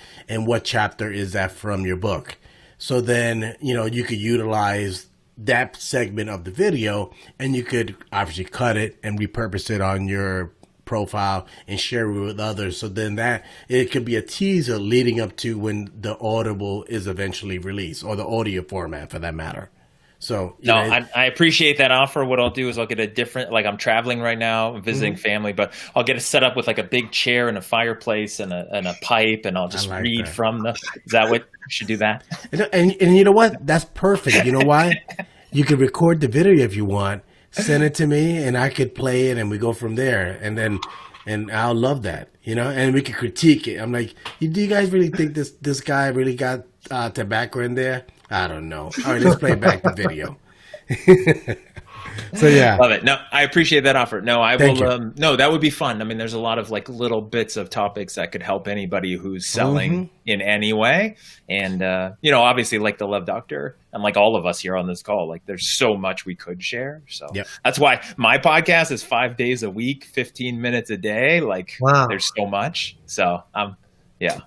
[SPEAKER 1] chapter is that from your book? So then, you could utilize that segment of the video, and you could obviously cut it and repurpose it on your profile and share it with others. So then that it could be a teaser leading up to when the Audible is eventually released, or the audio format for that matter. So
[SPEAKER 4] I appreciate that offer. What I'll do is I'll get a different, like I'm traveling right now, I'm visiting family, but I'll get it set up with like a big chair and a fireplace and a pipe, and I'll just read from the. Is that what you should do that?
[SPEAKER 1] And you know what? That's perfect. You know why? You could record the video if you want, send it to me, and I could play it, and we go from there. And I'll love that, and we could critique it. I'm like, do you guys really think this guy really got tobacco in there? I don't know. All right, let's play back the video. So yeah,
[SPEAKER 4] love it. No, I appreciate that offer. No, I
[SPEAKER 1] Thank
[SPEAKER 4] will.
[SPEAKER 1] you.
[SPEAKER 4] No, that would be fun. I mean, there's a lot of like little bits of topics that could help anybody who's selling in any way. And obviously, like the Love Doctor, and like all of us here on this call, like there's so much we could share. So that's why my podcast is 5 days a week, 15 minutes a day. Like there's so much. So yeah.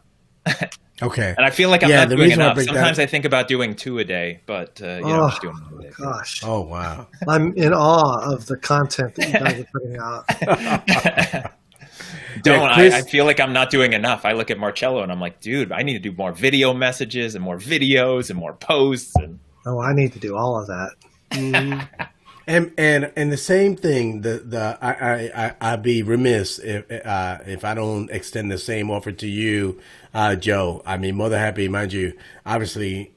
[SPEAKER 1] Okay.
[SPEAKER 4] And I feel like I'm not doing enough. Sometimes I think about doing 2 a day, but I'm just doing 1 a day.
[SPEAKER 3] Gosh.
[SPEAKER 1] Oh, wow.
[SPEAKER 3] I'm in awe of the content that you guys are putting out.
[SPEAKER 4] I feel like I'm not doing enough. I look at Marcello and I'm like, dude, I need to do more video messages and more videos and more posts. And
[SPEAKER 3] I need to do all of that.
[SPEAKER 1] And the same thing. I'd be remiss if I don't extend the same offer to you, Joe. I mean, more than happy, mind you. Obviously,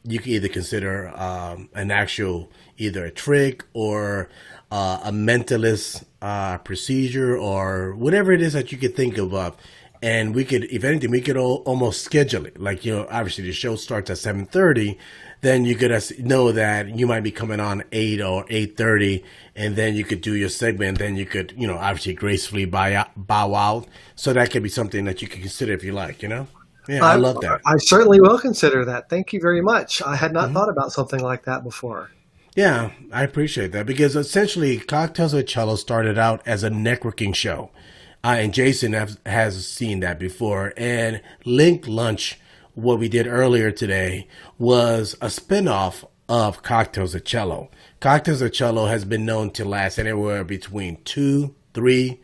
[SPEAKER 1] you can either consider an actual either a trick or a mentalist procedure or whatever it is that you could think of. And we could, if anything, we could almost schedule it. Like, obviously the show starts at 7:30. Then you could know that you might be coming on 8 or 8:30, and then you could do your segment. Then you could, obviously gracefully bow out. So that could be something that you could consider if you like, Yeah, I love that.
[SPEAKER 3] I certainly will consider that. Thank you very much. I had not thought about something like that before.
[SPEAKER 1] Yeah, I appreciate that because essentially Cocktails with Chello started out as a networking show. And Jason has seen that before. And Linked Lunch, what we did earlier today, was a spinoff of Cocktails with Chello. Cocktails with Chello has been known to last anywhere between 2, 3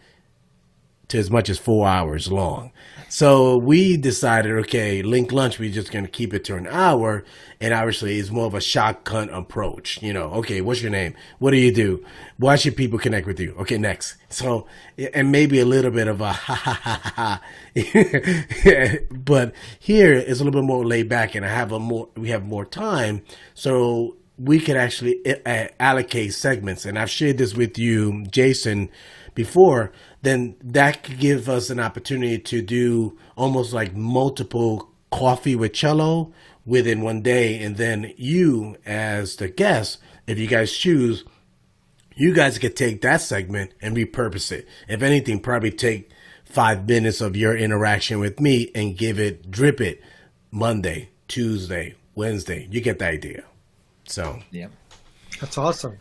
[SPEAKER 1] to as much as 4 hours long. So we decided, okay, link lunch, we're just going to keep it to an hour. And obviously it's more of a shotgun approach. Okay, what's your name? What do you do? Why should people connect with you? Okay, next. So, and maybe a little bit of a ha ha ha ha. But here it's a little bit more laid back, and we have more time. So we could actually allocate segments. And I've shared this with you, Jason, before. Then that could give us an opportunity to do almost like multiple coffee with Chello within one day. And then you, as the guest, if you guys choose, you guys could take that segment and repurpose it. If anything, probably take 5 minutes of your interaction with me and drip it Monday, Tuesday, Wednesday. You get the idea. So,
[SPEAKER 4] yeah,
[SPEAKER 3] that's awesome.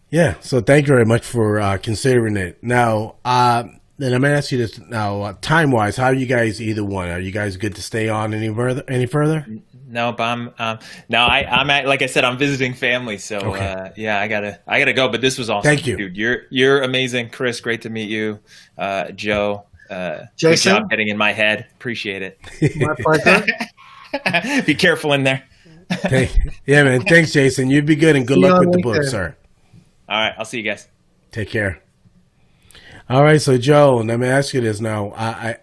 [SPEAKER 1] Yeah. So thank you very much for considering it. Now, then I'm going to ask you this now, time wise, how are you guys either one? Are you guys good to stay on any further?
[SPEAKER 4] Nope. I'm like I said, I'm visiting family. So,
[SPEAKER 1] okay.
[SPEAKER 4] Yeah, I gotta go, but this was awesome.
[SPEAKER 1] Thank you,
[SPEAKER 4] dude. You're amazing. Chris, great to meet you. Joe,
[SPEAKER 3] Jason,
[SPEAKER 4] good job getting in my head. Appreciate it.
[SPEAKER 3] My pleasure.
[SPEAKER 4] Be careful in there.
[SPEAKER 1] Yeah, man. Thanks, Jason. You be good and good luck with the book, sir.
[SPEAKER 4] All right. I'll see you guys.
[SPEAKER 1] Take care. All right. So, Joe, let me ask you this now. I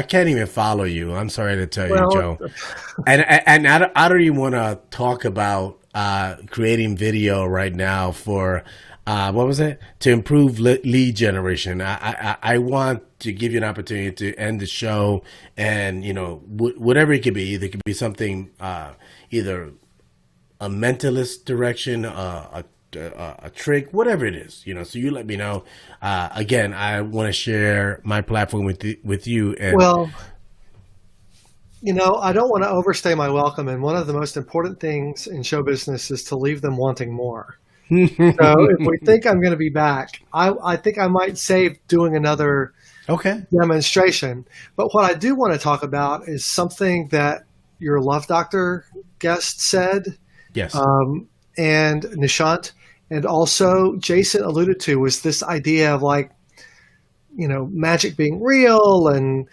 [SPEAKER 1] can't even follow you. I'm sorry to tell you, Joe. And I don't even want to talk about creating video right now for what was it? To improve lead generation. I want to give you an opportunity to end the show, and whatever it could be. Either it could be something either a mentalist direction, a trick, whatever it is, so you let me know. Again, I want to share my platform with you. And
[SPEAKER 3] well, I don't want to overstay my welcome. And one of the most important things in show business is to leave them wanting more. So if we think I'm going to be back, I think I might save doing another demonstration. But what I do want to talk about is something that your Love Doctor guest said.
[SPEAKER 1] Yes.
[SPEAKER 3] And Nishant, and also Jason alluded to, was this idea of magic being real. And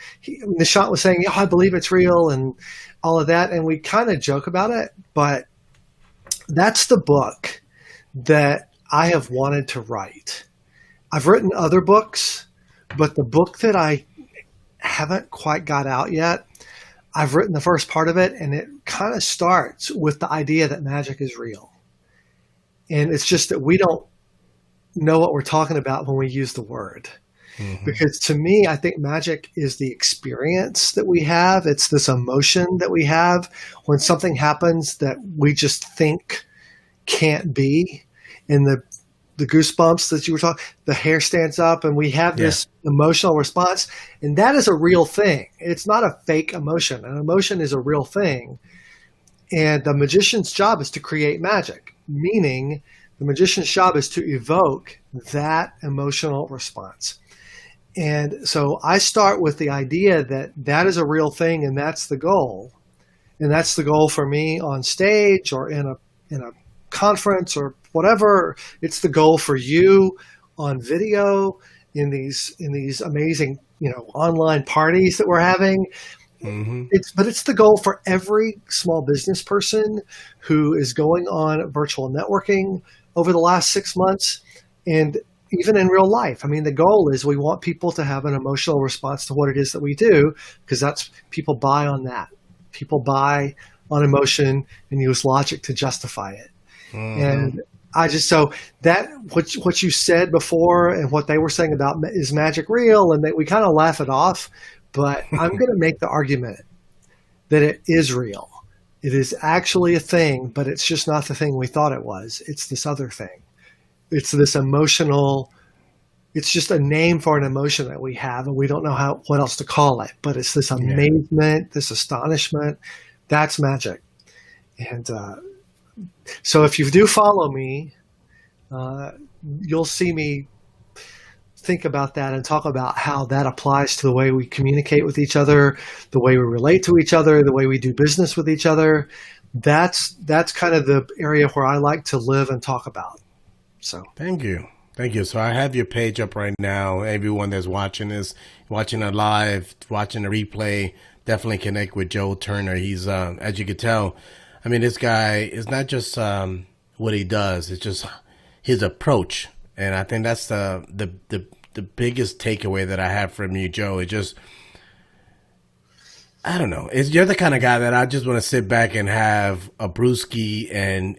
[SPEAKER 3] Nishant was saying, I believe it's real and all of that. And we kind of joke about it, but that's the book that I have wanted to write. I've written other books, but the book that I haven't quite got out yet, I've written the first part of it, and it kind of starts with the idea that magic is real. And it's just that we don't know what we're talking about when we use the word. Mm-hmm. Because to me, I think magic is the experience that we have. It's this emotion that we have when something happens that we just think can't be. And the goosebumps that you were talking, the hair stands up, and we have this emotional response. And that is a real thing. It's not a fake emotion. An emotion is a real thing. And the magician's job is to create magic, meaning the magician's job is to evoke that emotional response. And so I start with the idea that that is a real thing, and that's the goal. And that's the goal for me on stage or in a conference or whatever. It's the goal for you on video in these amazing, online parties that we're having. Mm-hmm. It's the goal for every small business person who is going on virtual networking over the last 6 months, and even in real life. I mean, the goal is we want people to have an emotional response to what it is that we do, because that's people buy on that. People buy on emotion and use logic to justify it. Mm-hmm. And I just, so that what you said before and what they were saying about is magic real, and that we kind of laugh it off, but I'm going to make the argument that it is real. It is actually a thing, but it's just not the thing we thought it was. It's this other thing. It's this emotional, it's just a name for an emotion that we have, and we don't know what else to call it, but it's this amazement, this astonishment. That's magic. And so if you do follow me, you'll see me think about that and talk about how that applies to the way we communicate with each other, the way we relate to each other, the way we do business with each other. That's kind of the area where I like to live and talk about. So
[SPEAKER 1] thank you. Thank you. So I have your page up right now. Everyone that's watching this, watching it live, watching the replay, definitely connect with Joe Turner. He's, as you can tell, I mean, this guy is not just what he does; it's just his approach, and I think that's the biggest takeaway that I have from you, Joe. It just, I don't know. You're the kind of guy that I just want to sit back and have a brewski and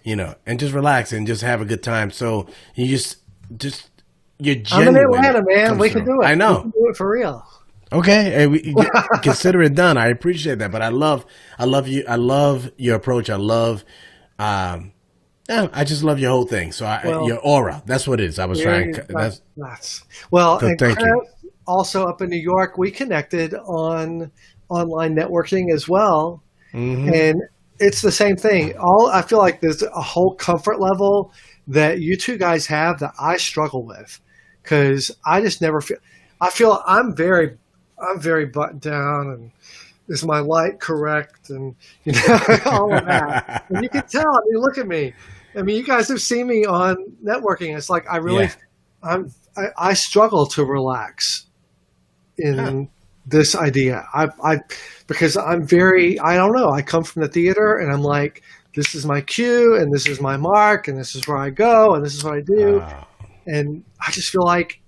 [SPEAKER 1] you know, and just relax and just have a good time. So you just you're genuine.
[SPEAKER 3] I'm in Atlanta, man. We can do it.
[SPEAKER 1] I know.
[SPEAKER 3] We can do it for real.
[SPEAKER 1] Okay, hey, we consider it done. I appreciate that, but I love you. I love your approach. I love, I just love your whole thing. So your aura. That's what it is. I was trying.
[SPEAKER 3] Well,
[SPEAKER 1] so
[SPEAKER 3] and
[SPEAKER 1] thank
[SPEAKER 3] Chris,
[SPEAKER 1] you.
[SPEAKER 3] also up in New York, we connected on online networking as well, and it's the same thing. I feel like there's a whole comfort level that you two guys have that I struggle with, because I just never feel. I feel I'm very buttoned down, and is my light correct, and you know, all of that. And you can tell. I mean, look at me. I mean, you guys have seen me on networking. It's like I struggle to relax in this idea. Because I'm very, I don't know. I come from the theater, and I'm like, this is my cue, and this is my mark, and this is where I go, and this is what I do. And I just feel like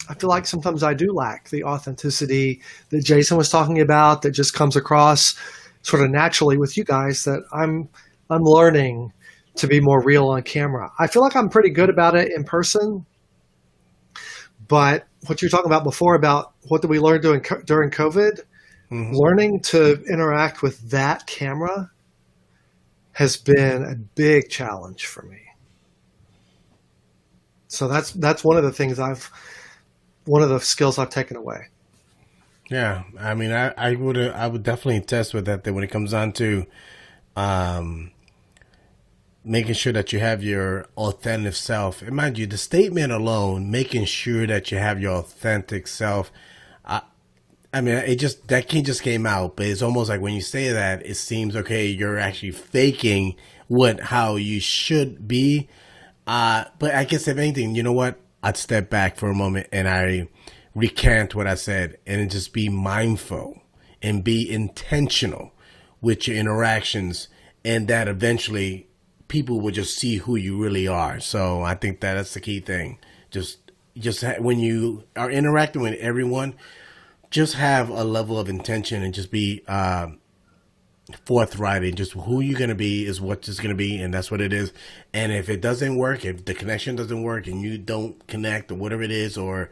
[SPEAKER 3] I feel like sometimes I do lack the authenticity that Jason was talking about, that just comes across sort of naturally with you guys, that I'm learning to be more real on camera. I feel like I'm pretty good about it in person, but what you were talking about before about what did we learn during COVID, learning to interact with that camera has been a big challenge for me. So that's one of the things one of the skills I've taken away.
[SPEAKER 1] Yeah, I mean, I would definitely attest with that when it comes down to making sure that you have your authentic self. And mind you, the statement alone, making sure that you have your authentic self. I mean, that key just came out, but it's almost like when you say that, it seems okay. You're actually faking how you should be. But I guess if anything, you know what? I'd step back for a moment and I recant what I said and just be mindful and be intentional with your interactions, and that eventually people will just see who you really are. So I think that's the key thing. Just when you are interacting with everyone, just have a level of intention and just be forthright, and just who you're going to be is what it's going to be, and that's what it is. And if it doesn't work, if the connection doesn't work and you don't connect or whatever it is, or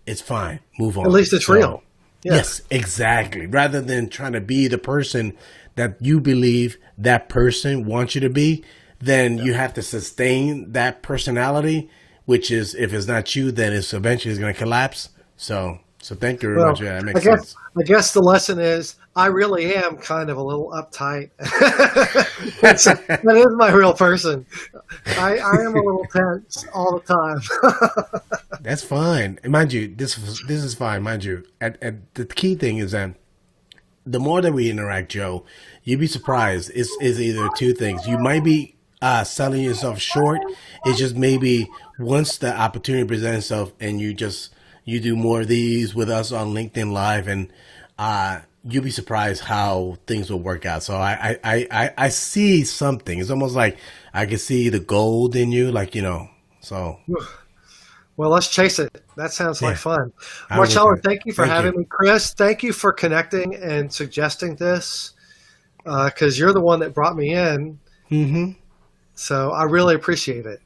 [SPEAKER 1] it's fine, move on.
[SPEAKER 3] At least it's real. Yeah.
[SPEAKER 1] Yes, exactly. Rather than trying to be the person that you believe that person wants you to be, then you have to sustain that personality, which is, if it's not you, then it's eventually going to collapse. So thank you very much. Yeah, that makes sense.
[SPEAKER 3] I guess the lesson is I really am kind of a little uptight. That is my real person. I am a little tense all the time.
[SPEAKER 1] That's fine. And mind you, this is fine. Mind you, the key thing is that the more that we interact, Joe, you'd be surprised. It's either two things. You might be selling yourself short. It's just maybe once the opportunity presents itself and you do more of these with us on LinkedIn Live, and you'll be surprised how things will work out. So I see something. It's almost like I can see the gold in you, like, you know, so.
[SPEAKER 3] Well, let's chase it. That sounds like fun. Marcello, thank you for having me. Chris, thank you for connecting and suggesting this, because you're the one that brought me in. Mm-hmm. So I really appreciate it.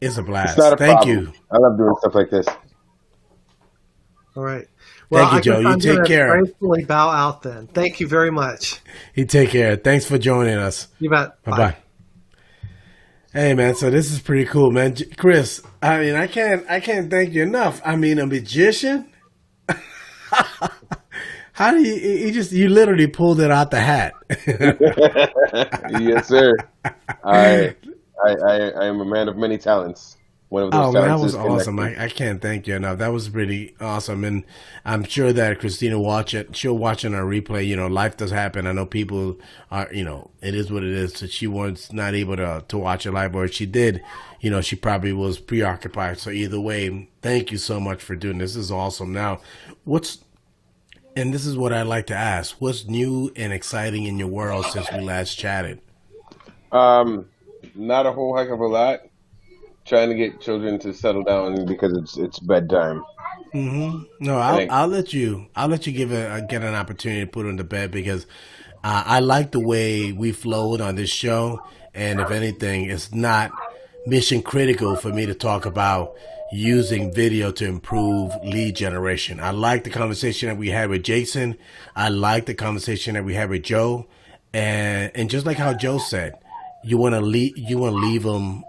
[SPEAKER 1] It's a blast.
[SPEAKER 2] It's not a
[SPEAKER 1] Thank
[SPEAKER 2] problem.
[SPEAKER 1] you.
[SPEAKER 2] I love doing stuff like this.
[SPEAKER 3] All right. Well,
[SPEAKER 1] thank you, Joe. You take care.
[SPEAKER 3] Gracefully bow out then. Thank you very much.
[SPEAKER 1] You take care. Thanks for joining us.
[SPEAKER 3] You bet.
[SPEAKER 1] Bye-bye. Hey, man. So this is pretty cool, man. Chris, I mean, I can't thank you enough. I mean, a magician. How do you literally pulled it out the hat.
[SPEAKER 2] Yes, sir. I am a man of many talents. one of those
[SPEAKER 1] Oh man, that
[SPEAKER 2] talents
[SPEAKER 1] was
[SPEAKER 2] is
[SPEAKER 1] awesome.
[SPEAKER 2] connecting.
[SPEAKER 1] I can't thank you enough. That was pretty awesome. And I'm sure that Christina watch it. She'll watch it on a replay. You know, life does happen. I know people are, you know, it is what it is. So she was not able to watch it live, or if she did, you know, she probably was preoccupied. So either way, thank you so much for doing this. This is awesome. Now, and this is what I'd like to ask. What's new and exciting in your world since we last chatted?
[SPEAKER 2] Not a whole heck of a lot. Trying to get children to settle down because it's bedtime.
[SPEAKER 1] No, I'll let you get an opportunity to put her to bed because I like the way we flowed on this show, and if anything, it's not mission critical for me to talk about using video to improve lead generation. I like the conversation that we had with Jason. I like the conversation that we had with Joe, and just like how Joe said, you want to leave them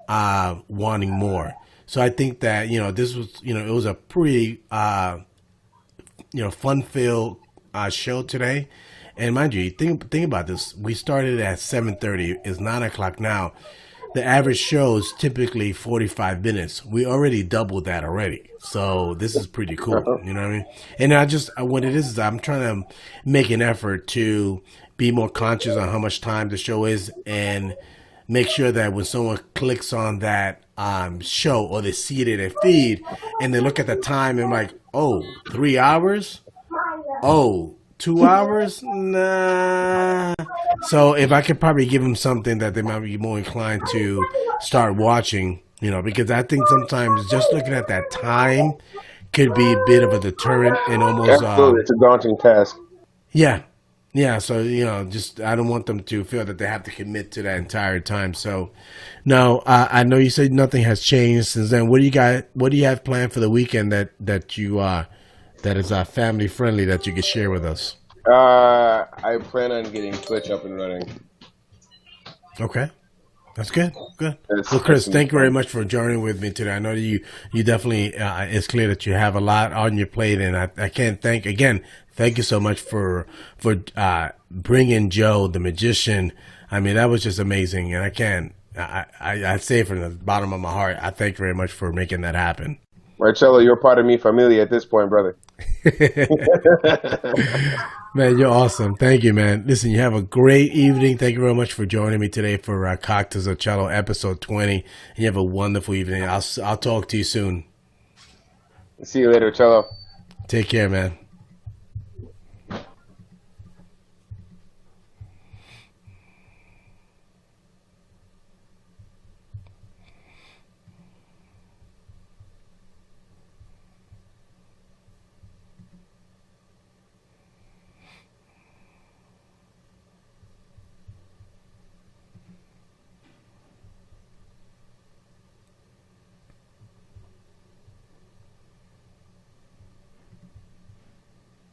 [SPEAKER 1] wanting more. So I think that, you know, this was, you know, it was a pretty fun-filled show today. And mind you, think about this. We started at 7:30. It's 9:00 now. The average show is typically 45 minutes. We already doubled that already. So this is pretty cool. You know what I mean? And what it is I'm trying to make an effort to be more conscious on how much time the show is and make sure that when someone clicks on that show or they see it in their feed and they look at the time and like, oh, 3 hours? Oh, 2 hours? Nah. So if I could probably give them something that they might be more inclined to start watching, you know, because I think sometimes just looking at that time could be a bit of a deterrent and almost...
[SPEAKER 2] Absolutely, it's a daunting task.
[SPEAKER 1] Yeah. Yeah, so, you know, just I don't want them to feel that they have to commit to that entire time. So, now, I know you said nothing has changed since then. What do you have planned for the weekend that is family friendly that you could share with us?
[SPEAKER 2] I plan on getting Twitch up and running.
[SPEAKER 1] Okay. That's good. Good. Well, Chris, thank you very much for joining with me today. I know you definitely, it's clear that you have a lot on your plate, and I can't thank you so much for bringing Joe, the magician. I mean, that was just amazing. And I say it from the bottom of my heart, I thank you very much for making that happen.
[SPEAKER 2] Right, Chello, you're part of me familia at this point, brother.
[SPEAKER 1] Man, you're awesome. Thank you, man. Listen, you have a great evening. Thank you very much for joining me today for Cocktails of Chello, episode 20. And you have a wonderful evening. I'll talk to you soon.
[SPEAKER 2] See you later, Chello.
[SPEAKER 1] Take care, man.